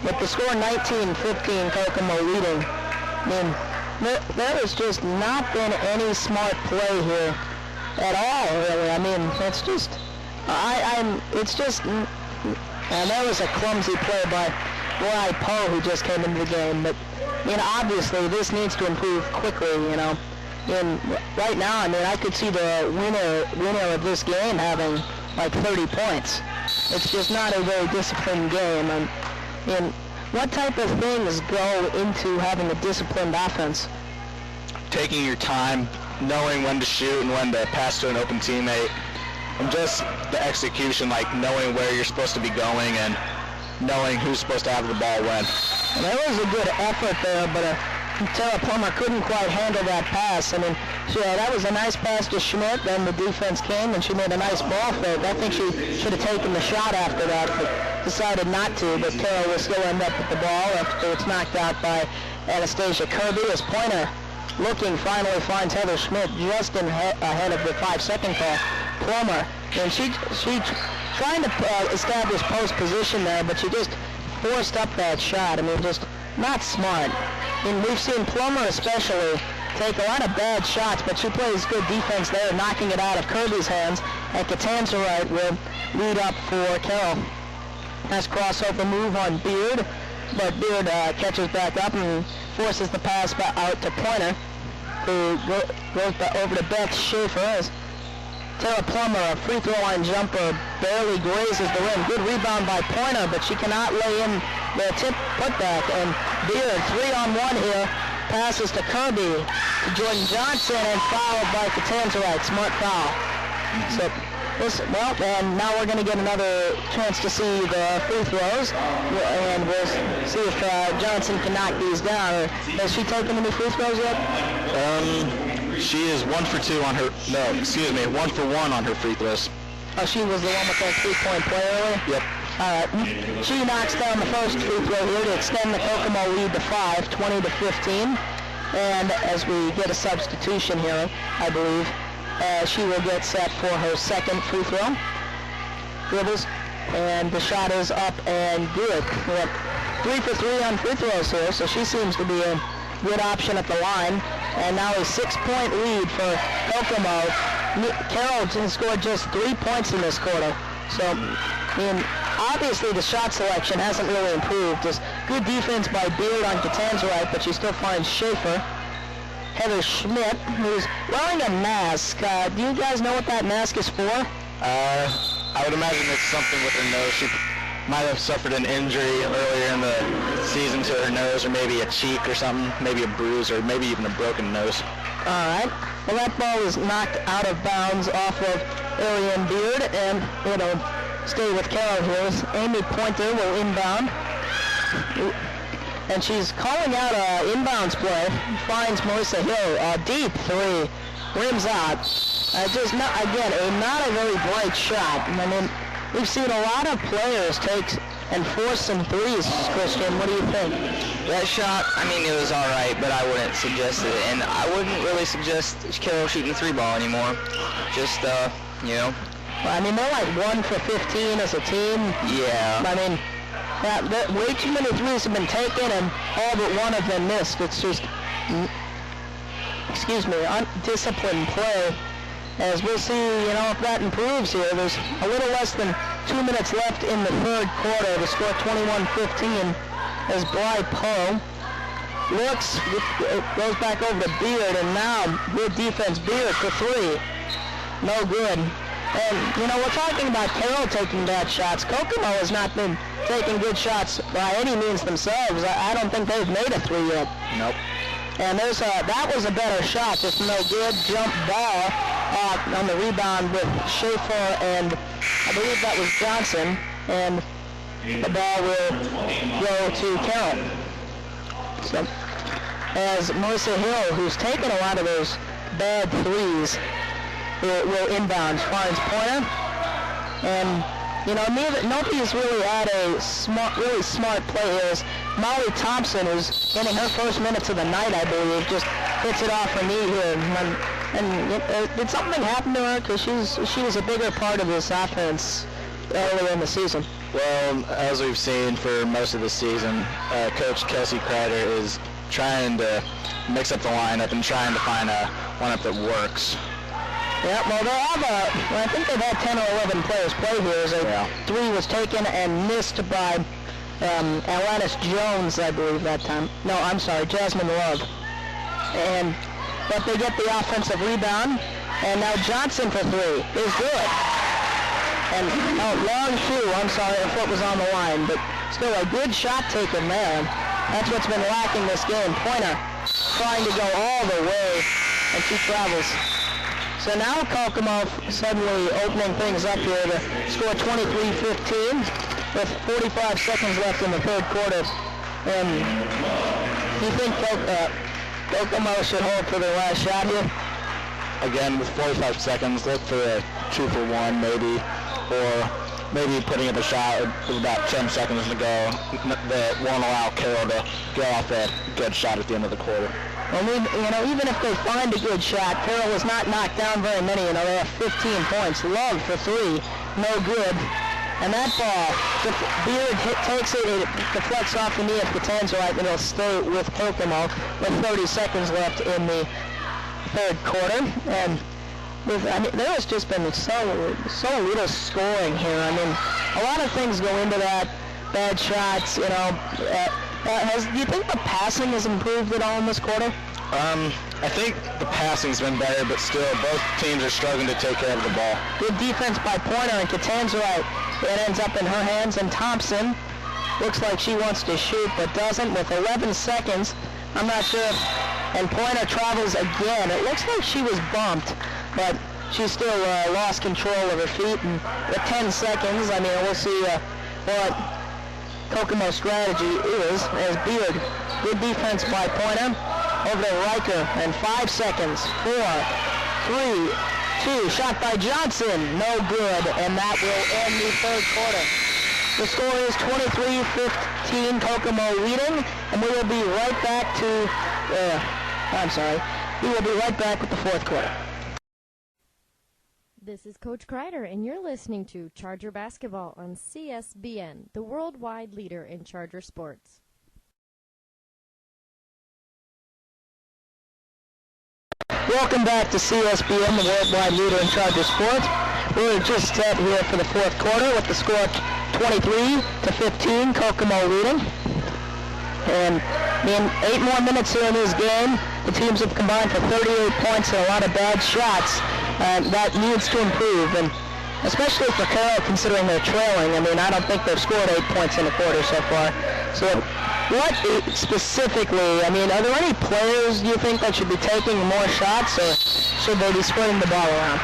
With the score 19-15, Kokomo leading. I mean, there has just not been any smart play here at all, really. I mean, it's just, and there was a clumsy play by Roy Poe who just came into the game. But, I mean, obviously this needs to improve quickly, you know. And right now, I mean, I could see the winner of this game having like 30 points. It's just not a very disciplined game. And what type of things go into having a disciplined offense?
Taking your time, knowing when to shoot and when to pass to an open teammate, and just the execution, like knowing where you're supposed to be going and knowing who's supposed to have the ball when.
And there was a good effort there, but Tara Plummer couldn't quite handle that pass. I mean, that was a nice pass to Schmidt, then the defense came and she made a nice ball fake. I think she should have taken the shot after that, but decided not to. But Carroll will still end up with the ball after it's knocked out by Anastasia Kirby. As Pointer finally finds Heather Schmidt just ahead of the 5-second call. Plummer, and she trying to establish post position there, but she just forced up that shot. I mean, just not smart. And we've seen Plummer especially take a lot of bad shots, but she plays good defense there, knocking it out of Kirby's hands, and Catanzarite will lead up for Carroll. Nice crossover move on Beard, but Beard catches back up and forces the pass out to Pointer, who goes over to Beth Schaefer as Tara Plummer, a free throw line jumper, barely grazes the rim. Good rebound by Pointer, but she cannot lay in the tip putback. And Beard, 3-on-1 here, passes to Kirby, to Jordan Johnson, and fouled by Catanzarite. Smart foul. So, and now we're going to get another chance to see the free throws, and we'll see if Johnson can knock these down. Has she taken any free throws yet?
She is 1 for 1 on her free throws.
Oh, she was the one with that 3-point play earlier?
Yep.
All right. She knocks down the first free throw here to extend the Kokomo lead to 5, 20-15. And as we get a substitution here, I believe, she will get set for her second free throw. Dribbles, and the shot is up and good. We have 3 for 3 on free throws here, so she seems to be a good option at the line. and now a 6-point lead for Kokomo. Carroll scored just 3 points in this quarter. So, I mean, obviously the shot selection hasn't really improved. Just good defense by Beard on Catanzarite, but she still finds Schaefer. Heather Schmidt, who's wearing a mask. Do you guys know what that mask is for?
I would imagine it's something with her nose. She might have suffered an injury earlier in the season to her nose, or maybe a cheek or something, maybe a bruise, or maybe even a broken nose.
All right. Well, that ball is knocked out of bounds off of Ariane Beard, and it'll stay with Carroll here. Amy Pointer will inbound. And she's calling out inbounds play. Finds Melissa Hill. Deep three. Rims out. Again, not a very bright shot. I mean, we've seen a lot of players take and force some threes, Christian. What do you think?
That shot, I mean, it was all right, but I wouldn't suggest it. And I wouldn't really suggest Carroll shooting the 3-ball anymore. Just, you know.
Well, I mean, they're like 1 for 15 as a team.
Yeah.
I mean, way too many threes have been taken, and all but one of them missed. It's just, undisciplined play. As we'll see, if that improves here. There's a little less than 2 minutes left in the third quarter to score 21-15 as Bri Poe looks, goes back over to Beard, and now good defense. Beard for 3. No good. And, we're talking about Carroll taking bad shots. Kokomo has not been taking good shots by any means themselves. I don't think they've made a 3 yet.
Nope.
And that was a better shot, just no good. Jump ball on the rebound with Schaefer, and I believe that was Johnson. And the ball will go to Carroll. So, as Melissa Hill, who's taken a lot of those bad threes, will inbound. Finds Pointer, and nobody's really had a really smart player. Is Molly Thompson, who's getting her first minutes of the night, I believe, just hits it off her knee here. And did something happen to her? Because she was a bigger part of this offense earlier in the season.
Well, as we've seen for most of the season, Coach Kelsey Kreider is trying to mix up the lineup and trying to find a lineup that works.
Yeah, well, they have I think they've had 10 or 11 players play here. As a 3 was taken and missed by Alanis Jones, I believe, that time. No, I'm sorry, Jasmine Love. But they get the offensive rebound, and now Johnson for 3 is good. And, long 2, I'm sorry, her foot was on the line, but still a good shot taken there. That's what's been lacking this game. Pointer trying to go all the way, and she travels. So now Kokomo suddenly opening things up here to score 23-15 with 45 seconds left in the third quarter. And do you think Kokomo should hold for their last shot here?
Again, with 45 seconds, look for a 2-for-1 maybe, or maybe putting up a shot with about 10 seconds to go that won't allow Carroll to get off a good shot at the end of the quarter.
Well, even if they find a good shot, Carroll was not knocked down very many. They have 15 points. Love for 3, no good. And that ball, Beard takes it deflects off the knee of Catanzarite, and it'll stay with Kokomo with 30 seconds left in the third quarter. And there has just been so little scoring here. A lot of things go into that. Bad shots, do you think the passing has improved at all in this quarter?
I think the passing's been better, but still, both teams are struggling to take care of the ball.
Good defense by Pointer, and Catanzarite. It ends up in her hands, and Thompson looks like she wants to shoot, but doesn't. With 11 seconds, I'm not sure and Pointer travels again. It looks like she was bumped, but she still lost control of her feet, and with 10 seconds, we'll see what Kokomo's strategy is as Beard. Good defense by Pointer over to Riker, and 5 seconds. 4, 3, 2. Shot by Johnson. No good, and that will end the third quarter. The score is 23-15, Kokomo leading, and we will be right back we will be right back with the fourth quarter.
This is Coach Kreider, and you're listening to Charger Basketball on CSBN, the worldwide leader in Charger sports.
Welcome back to CSBN, the worldwide leader in Charger sports. We're just set here for the fourth quarter with the score 23-15, Kokomo leading. And in 8 more minutes here in this game, the teams have combined for 38 points and a lot of bad shots. That needs to improve, and especially for Carroll, considering they're trailing. I mean, I don't think they've scored 8 points in the quarter so far. So what specifically, I mean, are there any players you think that should be taking more shots, or should they be spreading the ball around?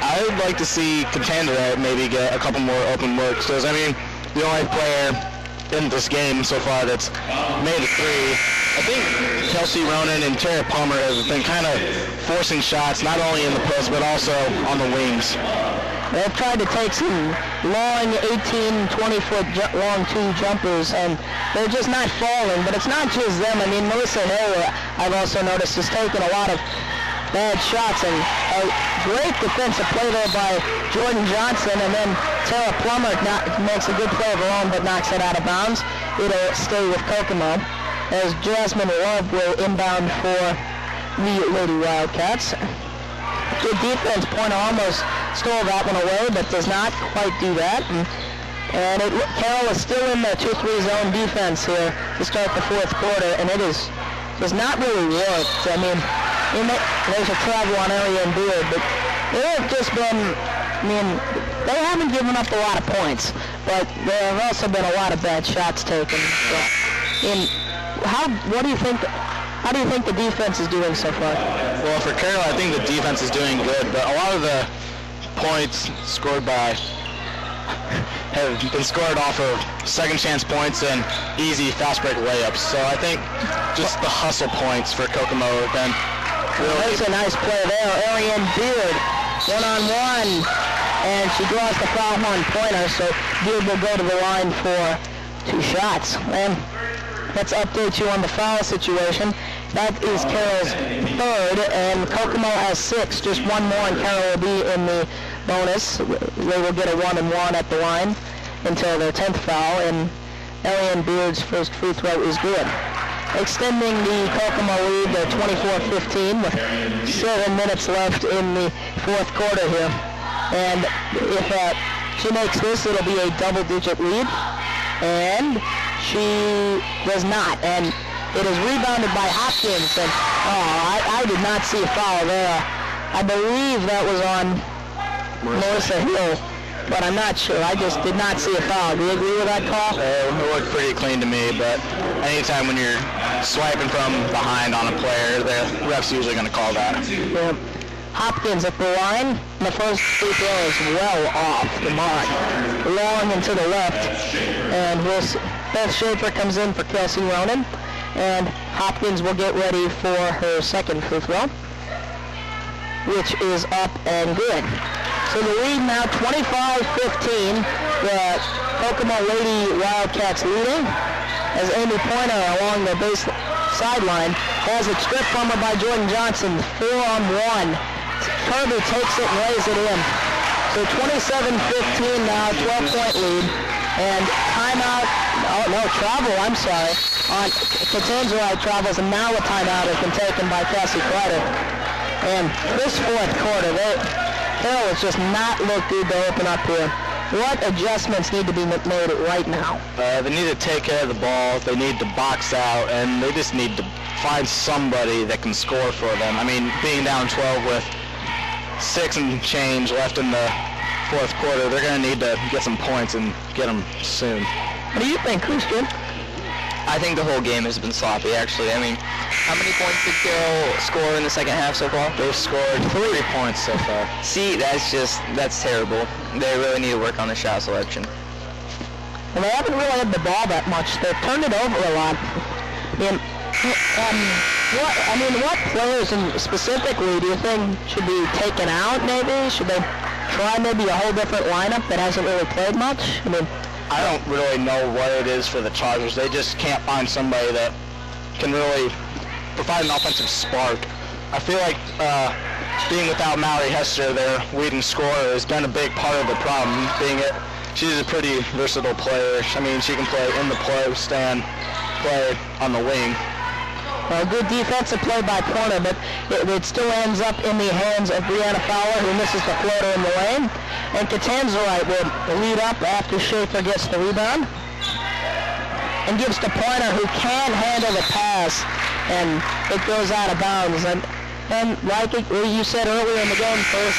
I would like to see Contender maybe get a couple more open looks, because, I mean, the only player in this game so far that's made a three, I think Kelsey Ronan and Tara Palmer have been kind of forcing shots, not only in the post, but also on the wings.
They've tried to take some long 18, 20-foot long two jumpers, and they're just not falling. But it's not just them. I mean, Melissa Hill, I've also noticed, has taken a lot of bad shots, and a great defensive play there by Jordan Johnson, and then Tara Plummer makes a good play of her own but knocks it out of bounds. It'll stay with Kokomo, as Jasmine Love will inbound for the Lady Wildcats. Good defense. Pointer almost stole that one away, but does not quite do that. And Carroll is still in the 2-3 zone defense here to start the fourth quarter, and it does not really work. I mean, there's a travel on Ariane Beard, but they have just been, I mean, they haven't given up a lot of points, but there have also been a lot of bad shots taken. So, how do you think the defense is doing so far?
Well, for Carroll, I think the defense is doing good, but a lot of the points scored by have been scored off of second chance points and easy fast break layups. So I think just the hustle points for Kokomo have been really...
There's a nice play there. Ariane Beard, one-on-one, and she draws the foul on Pointer, so Beard will go to the line for 2 shots. And let's update you on the foul situation. That is Carroll's 3rd, and Kokomo has 6. Just 1 more, and Carroll will be in the bonus. They will get a 1-and-1 at the line until their 10th foul, and Ariane Beard's first free throw is good. Extending the Kokomo lead to 24-15 with 7 minutes left in the fourth quarter here. And if she makes this, it'll be a double-digit lead, and she does not. And it is rebounded by Hopkins, and I did not see a foul there. I believe that was on Melissa Hill, but I'm not sure. I just did not see a foul. Do you agree with that call?
It looked pretty clean to me, but anytime when you're swiping from behind on a player, the ref's usually going to call that.
Yeah. Hopkins at the line. The first free throw is well off the mark. Long and to the left. And Beth Schaefer comes in for Kelsey Ronan. And Hopkins will get ready for her second free throw, which is up and good. So the lead now 25-15. The Kokomo Lady Wildcats leading as Amy Pointer along the base sideline has it stripped from her by Jordan Johnson. 4-on-1. Kirby takes it and lays it in. So 27-15 now, 12-point lead. And timeout, travel, I'm sorry. On Katanzari travels, and now a timeout has been taken by Cassie Kreider. And this fourth quarter, Carroll has just not looked good to open up here. What adjustments need to be made right now?
They need to take care of the ball, they need to box out, and they just need to find somebody that can score for them. I mean, being down 12 with 6 and change left in the fourth quarter, they're going to need to get some points and get them soon.
What do you think, Christian?
I think the whole game has been sloppy, actually. I mean, how many points did Carroll score in the second half so far? They've scored 3 points so far. See, that's terrible. They really need to work on the shot selection.
And they haven't really had the ball that much. They've turned it over a lot. What players specifically do you think should be taken out, maybe? Should they try maybe a whole different lineup that hasn't really played much?
I don't really know what it is for the Chargers. They just can't find somebody that can really provide an offensive spark. I feel like being without Mallory Hester, their leading scorer, has been a big part of the problem. She's a pretty versatile player. I mean, she can play in the post and play on the wing.
Well, good defensive play by Porter, but it still ends up in the hands of Brianna Fowler, who misses the floater in the lane. And Catanzarite will lead up after Schaefer gets the rebound and gives to Pointer, who can handle the pass, and it goes out of bounds. And like you said earlier in the game, first,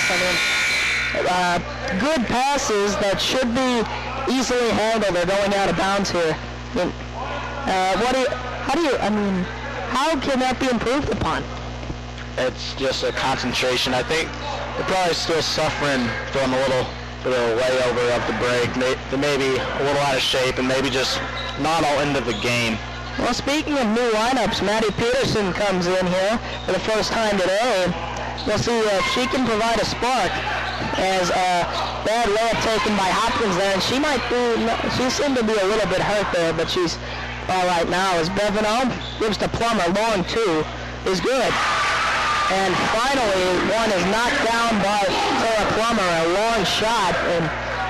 good passes that should be easily handled are going out of bounds here. How can that be improved upon?
It's just a concentration. I think they're probably still suffering from a little layover of the break. They may be a little out of shape and maybe just not all into the game.
Well, speaking of new lineups, Maddie Peterson comes in here for the first time today. We'll see if she can provide a spark, as a bad layup taken by Hopkins there, and she seemed to be a little bit hurt there, but she's all right now. As Bevino gives to Plummer, long two is good. And finally, one is knocked down by Tara Plummer, a long shot, and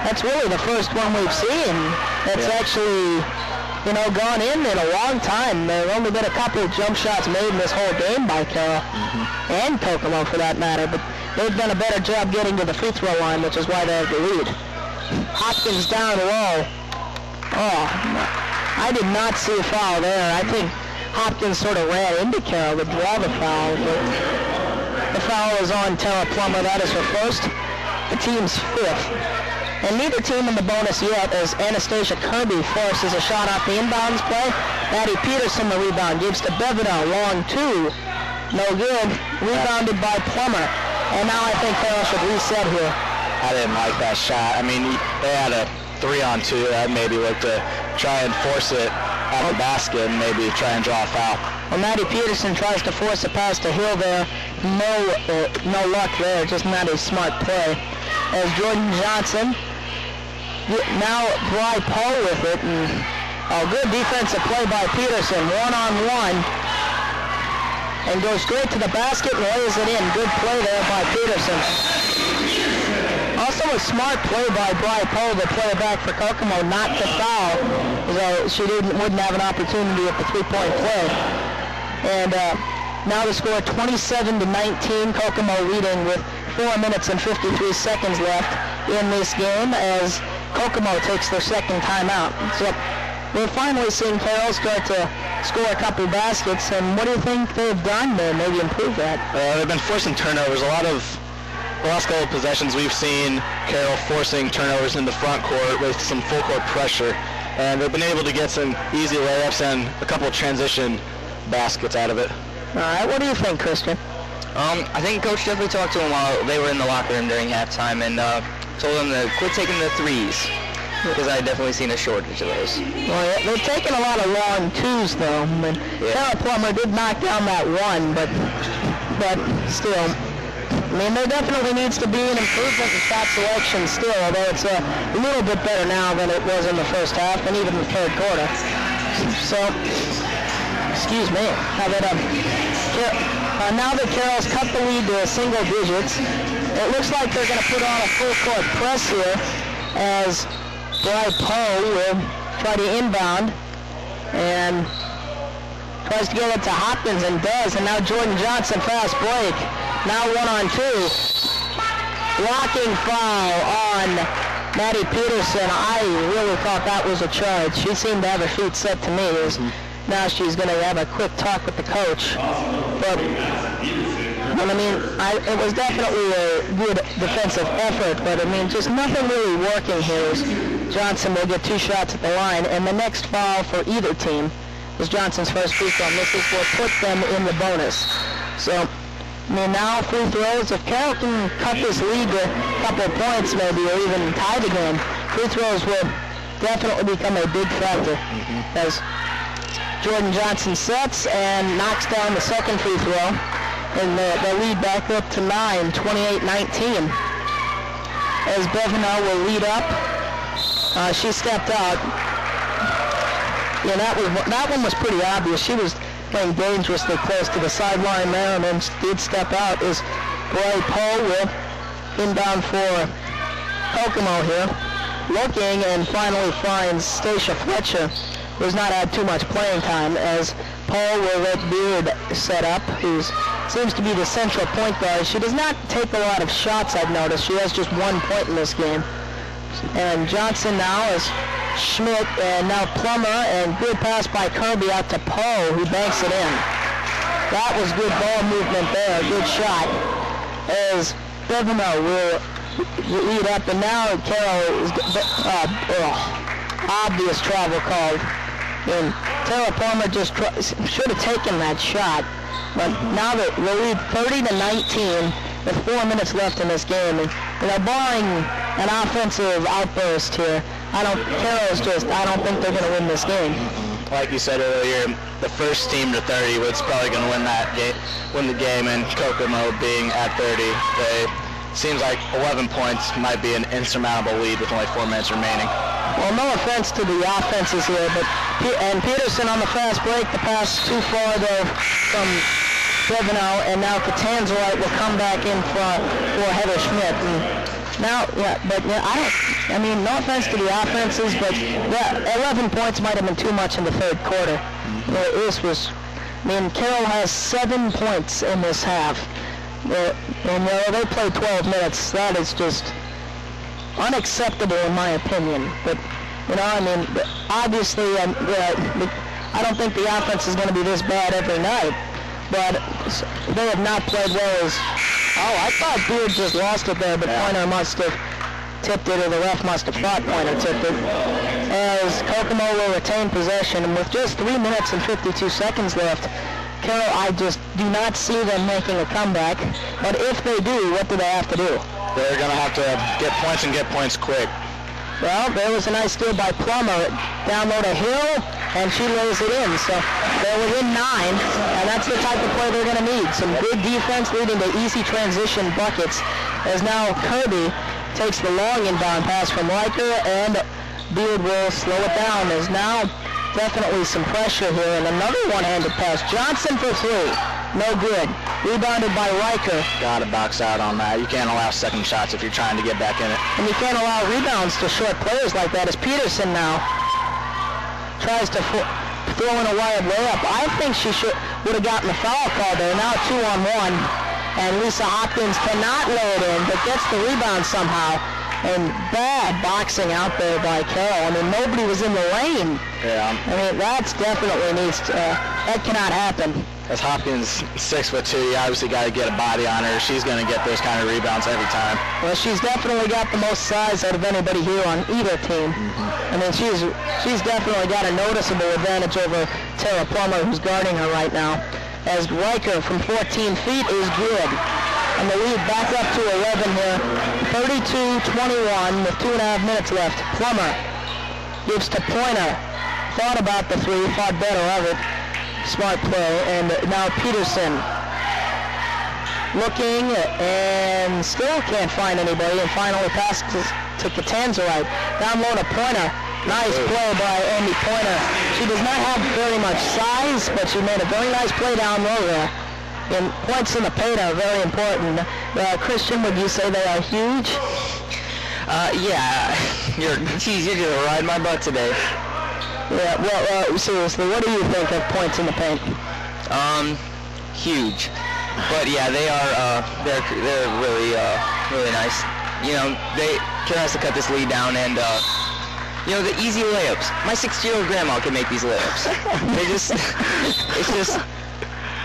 that's really the first one we've seen that's actually, gone in a long time. There have only been a couple of jump shots made in this whole game by Carroll, and Kokomo for that matter, but they've done a better job getting to the free throw line, which is why they have the lead. Hopkins down low. Oh, I did not see a foul there. I think Hopkins sort of ran into Carroll to draw the foul, but the foul is on Tara Plummer. That is her first, the team's fifth. And neither team in the bonus yet, as Anastasia Kirby forces a shot off the inbounds play. Maddie Peterson the rebound, gives to Bevino, long two. No good, rebounded by Plummer. And now I think Carroll should reset here.
I didn't like that shot. I mean, they had a 3-on-2. I'd maybe look to try and force it at the basket and maybe try and draw a foul.
Well, Maddie Peterson tries to force a pass to Hill there. No luck there, just not a smart play. As Jordan Johnson, now Bry Poe with it, and good defensive play by Peterson, one-on-one, and goes straight to the basket and lays it in. Good play there by Peterson. Also a smart play by Bry Poe to play it back for Kokomo, not to foul, so she wouldn't have an opportunity at the three-point play. And now the score 27-19, Kokomo leading with 4 minutes and 53 seconds left in this game as Kokomo takes their second timeout. So we're finally seeing Carroll start to score a couple baskets, and what do you think they've done to maybe improve that?
They've been forcing turnovers. The last couple of possessions we've seen Carroll forcing turnovers in the front court with some full court pressure, and they've been able to get some easy layups and a couple of transition baskets out of it.
All right, what do you think, Christian?
I think Coach definitely talked to them while they were in the locker room during halftime and told them to quit taking the threes, because I definitely seen a shortage of those.
Well, they've taken a lot of long twos, though. Tara Plummer did knock down that one, but still, there definitely needs to be an improvement in shot selection still, although it's a little bit better now than it was in the first half and even the third quarter. So, excuse me. Now that Carroll's cut the lead to single digits, it looks like they're going to put on a full court press here as Bry Poe will try to inbound and tries to get it to Hopkins and does, and now Jordan Johnson fast break. Now 1-on-2. Blocking foul on Maddie Peterson. I really thought that was a charge. She seemed to have her feet set to me. Now she's going to have a quick talk with the coach. But it was definitely a good defensive effort, but just nothing really working here. As Johnson will get 2 shots at the line, and the next foul for either team was Johnson's first free throw. This will put them in the bonus. So, now free throws. If Carroll can cut this lead to a couple of points maybe, or even tie the game, free throws will definitely become a big factor. As Jordan Johnson sets and knocks down the second free throw, and the lead back up to 9, 28-19. As Bevino will lead up, she stepped out. Yeah, that one was pretty obvious. She was playing dangerously close to the sideline there, and then did step out. Is Bry Poe will inbound for Kokomo here, looking, and finally finds Stacia Fletcher, who's not had too much playing time, as pole where Red Beard set up, who seems to be the central point guard. She does not take a lot of shots, I've noticed. She has just 1 point in this game. And Johnson now is Schmidt, and now Plummer, and good pass by Kirby out to Poe, who banks it in. That was good ball movement there, good shot. As Bevino will lead up, and now Carroll is obvious travel called. And Taylor Plummer just should have taken that shot. But now that we lead 30-19 with 4 minutes left in this game, and barring an offensive outburst here, I don't think they're going to win this game.
Like you said earlier, the first team to 30 was probably going to win the game, and Kokomo being at 30, seems like 11 points might be an insurmountable lead with only 4 minutes remaining.
Well, no offense to the offenses here, but Peterson on the fast break, the pass too far there from Bevino, and now Catanzarite will come back in front for Heather Schmidt. And now, no offense to the offenses, but 11 points might have been too much in the third quarter. Carroll has 7 points in this half. And they played 12 minutes. That is just unacceptable in my opinion. But, obviously, I don't think the offense is going to be this bad every night. But they have not played well as... Oh, I thought Beard just lost it there, but Pointer must have tipped it, or the ref must have thought Pointer tipped it. As Kokomo will retain possession, and with just 3 minutes and 52 seconds left, Carroll, I just do not see them making a comeback. But if they do, what do they have to do?
They're going to have to get points and get points quick.
Well, there was a nice steal by Plummer. Down low to Hill, and she lays it in. So they're within 9, and that's the type of play they're going to need. Some good defense leading to easy transition buckets. As now Kirby takes the long inbound pass from Riker, and Beard will slow it down. There's now definitely some pressure here, and another one-handed pass. Johnson for 3. No good. Rebounded by Riker.
Got to box out on that. You can't allow second shots if you're trying to get back in it.
And you can't allow rebounds to short players like that, as Peterson now tries to throw in a wide layup. I think she would have gotten the foul call there. Now 2-on-1. And Lisa Hopkins cannot lay it in, but gets the rebound somehow. And bad boxing out there by Carroll. Nobody was in the lane.
Yeah.
That's definitely that cannot happen.
As Hopkins 6'2", you obviously got to get a body on her. She's going to get those kind of rebounds every time.
Well, she's definitely got the most size out of anybody here on either team. She's definitely got a noticeable advantage over Tara Plummer, who's guarding her right now. As Riker from 14 feet is good. And the lead back up to 11 here. 32-21 with 2.5 minutes left. Plummer gives to Pointer. Thought about the 3, thought better of it. Smart play. And now Peterson looking and still can't find anybody, and finally passes to Catanzarite. Down low to Pointer. Nice play by Amy Pointer. She does not have very much size, but she made a very nice play down low there. And points in the paint are very important. Christian, would you say they are huge?
Yeah. You're going to ride my butt today.
Yeah, well, seriously, what do you think of points in the paint?
Huge. But yeah, they are, they're really, really nice. Carroll has to cut this lead down, and, the easy layups. My 60-year-old grandma can make these layups.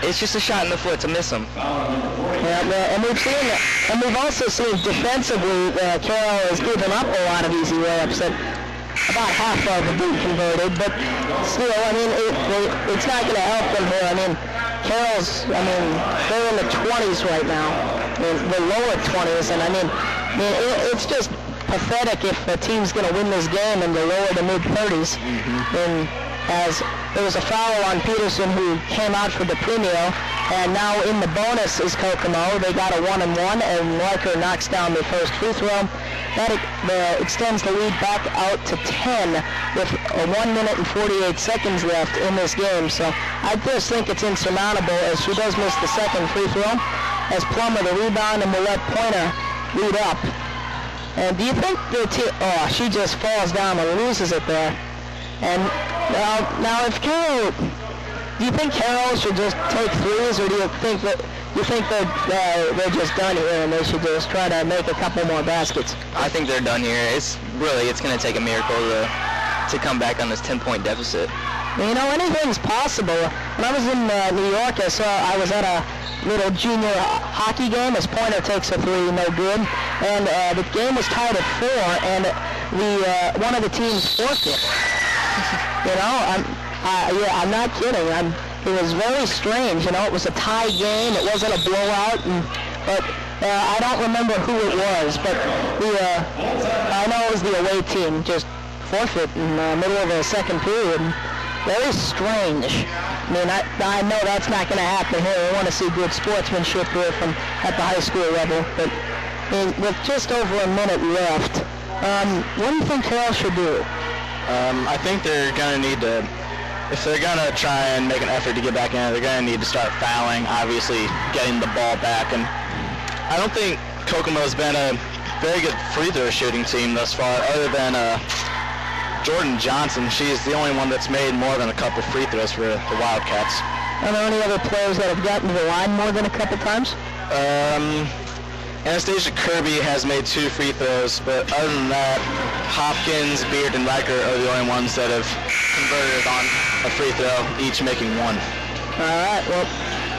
It's just a shot in the foot to miss them.
Yeah, and we've also seen defensively Carroll has given up a lot of easy layups. About half of them being converted, but still, it's not going to help them here. Carroll's, they're in the 20s right now, the lower 20s, and it's just pathetic if a team's going to win this game in the lower to mid 30s. And as there was a foul on Peterson, who came out for the premio, and now in the bonus is Kokomo. They got a 1-and-1, and Riker knocks down the first free throw. That extends the lead back out to 10 with 1 minute and 48 seconds left in this game. So I just think it's insurmountable, as she does miss the second free throw, as Plummer the rebound, and will let Pointer lead up. And do you think the team... Oh, she just falls down and loses it there. And now if Carroll Do you think Carroll should just take threes, or do you think that they're just done here and they should just try to make a couple more baskets?
I think they're done here. It's going to take a miracle to come back on this 10-point deficit.
You know, anything's possible. When I was in New York, I was at a little junior hockey game. His pointer takes a three, no good, and the game was tied at 4, and one of the teams forfeit. You know, I'm not kidding. It was very strange. You know, it was a tie game. It wasn't a blowout, but I don't remember who it was. But I know it was the away team just forfeit in the middle of the second period. Very strange. I mean, I know that's not going to happen here. We want to see good sportsmanship here at the high school level. But with just over a minute left, what do you think Carroll should do?
I think they're going to need to, if they're going to try and make an effort to get back in, they're going to need to start fouling, obviously getting the ball back. And I don't think Kokomo's been a very good free throw shooting team thus far, other than Jordan Johnson. She's the only one that's made more than a couple free throws for the Wildcats.
Are there any other players that have gotten to the line more than a couple times?
Anastasia Kirby has made 2 free throws, but other than that, Hopkins, Beard, and Riker are the only ones that have converted on a free throw, each making 1.
All right, well,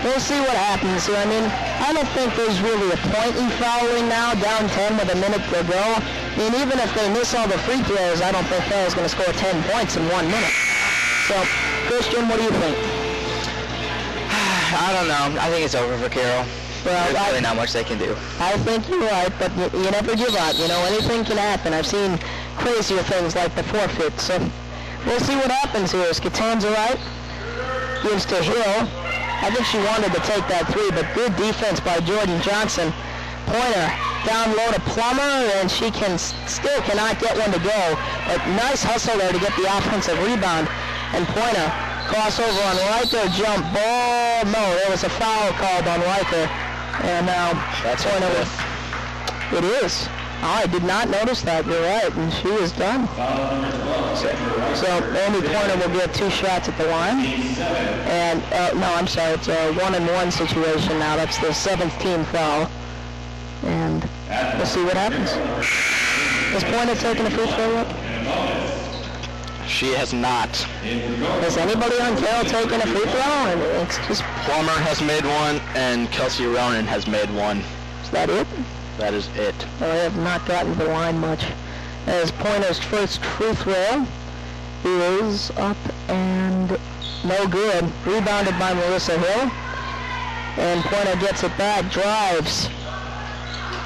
we'll see what happens here. I mean, I don't think there's really a point in fouling now, down 10 with a minute to go. I mean, even if they miss all the free throws, I don't think Carroll's going to score 10 points in 1 minute. So, Christian, what do you think?
I don't know. I think it's over for Carroll.
Well,
there's really not much they can do.
I think you're right, but you never give up. You know, anything can happen. I've seen crazier things like the forfeit. So, we'll see what happens here. Is Catanza right? Gives to Hill. I think she wanted to take that 3, but good defense by Jordan Johnson. Pointer down low to Plummer, and she still cannot get one to go. But nice hustle there to get the offensive rebound. And Pointer, crossover on Riker, jump ball. No, there was a foul called on Riker. And now
that's
Pointer it is. Oh, I did not notice that. You're right, and she is done. So Amy Pointer will get 2 shots at the line. And, no, I'm sorry, it's a 1-and-1 situation now. That's the 7th team foul. And we'll see what happens. Has Pointer taken a free throw yet?
She has not.
Has anybody on Carroll taken a free throw? And it's just
Plummer has made 1, and Kelsey Ronan has made 1.
Is that it?
That is it.
Well, they have not gotten to the line much. As Pointer's first free throw is up and no good. Rebounded by Melissa Hill. And Pointer gets it back, drives.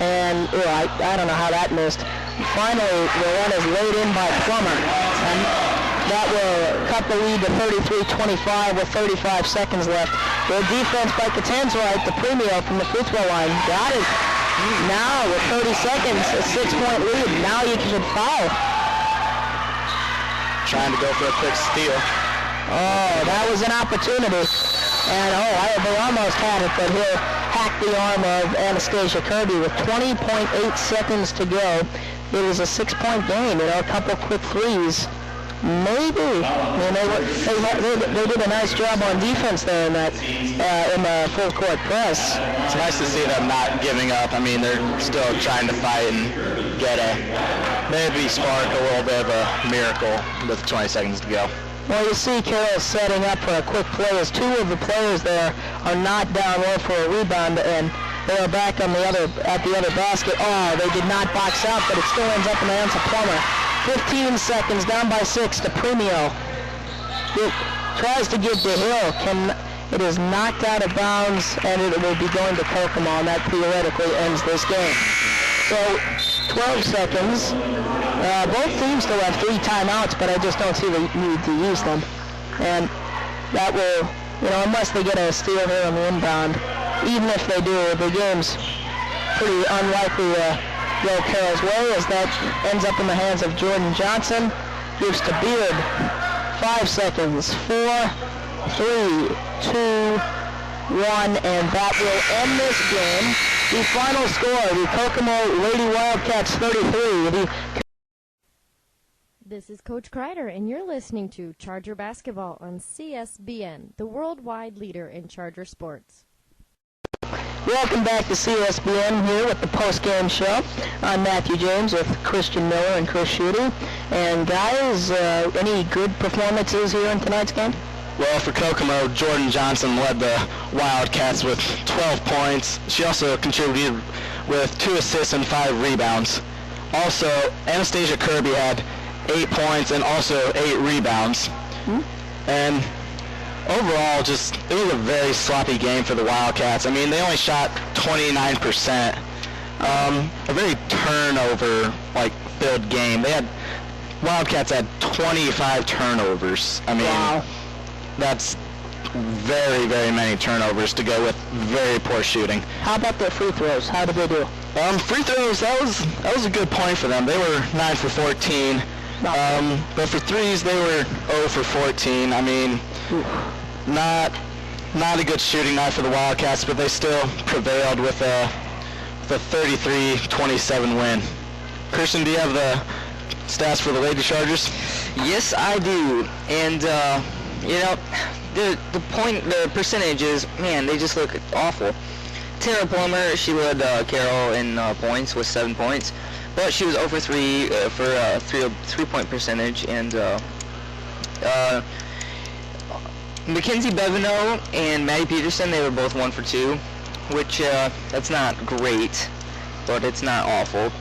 And I don't know how that missed. Finally, the run is laid in by Plummer. And that will cut the lead to 33-25 with 35 seconds left. Good defense by Catanza to Premio from the free throw line. Got it. Now with 30 seconds, a 6-point lead. Now you should foul.
Trying to go for a quick steal.
Oh, that was an opportunity. And they almost had it, but he'll hack the arm of Anastasia Kirby with 20.8 seconds to go. It was a 6-point game. A couple quick threes. Maybe. I mean, they did a nice job on defense there in the full court press.
It's nice to see them not giving up. I mean, they're still trying to fight and get maybe spark a little bit of a miracle with 20 seconds to go.
Well, you see Carroll setting up for a quick play as 2 of the players there are not down low for a rebound, and they are back at the other basket. Oh, they did not box out, but it still ends up in the hands of Plummer. 15 seconds, down by 6 to Premio. It tries to give to Hill. It is knocked out of bounds, and it will be going to Kokomo, and that theoretically ends this game. So, 12 seconds. Both teams still have 3 timeouts, but I just don't see the need to use them. And that will, unless they get a steal here on the inbound, even if they do, the game's pretty unlikely to go Carroll's way, as that ends up in the hands of Jordan Johnson. Gives to Beard. 5 seconds. 4, 3, 2, 1, and that will end this game. The final score, the Kokomo Lady Wildcats 33.
This is Coach Kreider, and you're listening to Charger Basketball on CSBN, the worldwide leader in Charger sports.
Welcome back to CSBN here with the post-game show. I'm Matthew James with Christian Miller and Chris Schutte. And guys, any good performances here in tonight's game?
Well, for Kokomo, Jordan Johnson led the Wildcats with 12 points. She also contributed with 2 assists and 5 rebounds. Also, Anastasia Kirby had 8 points and also 8 rebounds. And overall, it was a very sloppy game for the Wildcats. I mean, they only shot 29%. A very turnover, filled game. Wildcats had 25 turnovers. I mean,
wow.
That's very, very many turnovers to go with very poor shooting.
How about their free throws? How did they do?
Free throws, that was a good point for them. They were 9 for 14. But for threes, they were 0 for 14. I mean, not a good shooting night for the Wildcats, but they still prevailed with a 33-27 win. Christian, do you have the stats for the Lady Chargers?
Yes, I do. And the percentages, man, they just look awful. Tara Plummer, she led Carroll in points with 7 points, but she was 0 for 3 for a 3-point percentage. And Mackenzie Bevino and Maddie Peterson, they were both 1 for 2, which that's not great, but it's not awful.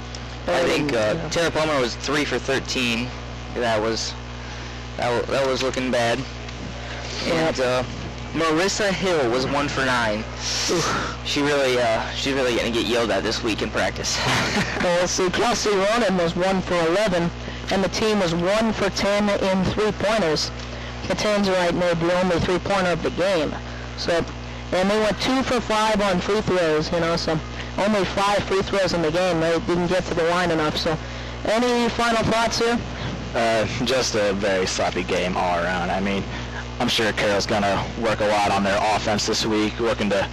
I think Tara Plummer was 3 for 13. That was looking bad. And Marissa Hill was 1 for 9. She's really gonna get yelled at this week in practice.
Well, let's see. Kelsey Ronan was 1 for 11, and the team was 1 for 10 in 3-pointers. The Tanzanite made the only 3-pointer of the game. So, and they went 2 for 5 on free throws. So only 5 free throws in the game. They didn't get to the line enough. So, any final thoughts here?
Just a very sloppy game all around. I mean, I'm sure Carroll's going to work a lot on their offense this week, looking to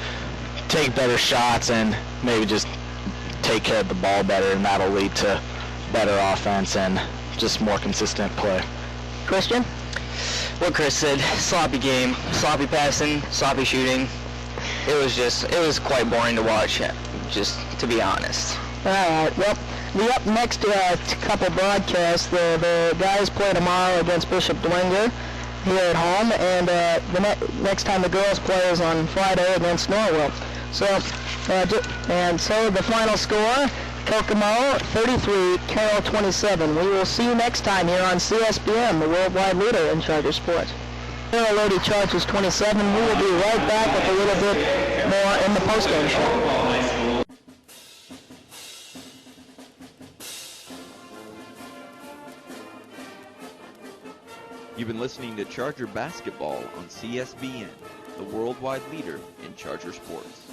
take better shots and maybe just take care of the ball better, and that'll lead to better offense and just more consistent play.
Christian?
What Chris said, sloppy game, sloppy passing, sloppy shooting. It was quite boring to watch, just to be honest.
All right, well, the up next couple broadcasts, the guys play tomorrow against Bishop Dwenger here at home, and the next time the girls play is on Friday against Norwell. So the final score, Kokomo 33, Carroll 27. We will see you next time here on CSBN, the worldwide leader in Charger sports. Carroll Lady Chargers 27. We will be right back with a little bit more in the postgame show.
You've been listening to Charger Basketball on CSBN, the worldwide leader in Charger sports.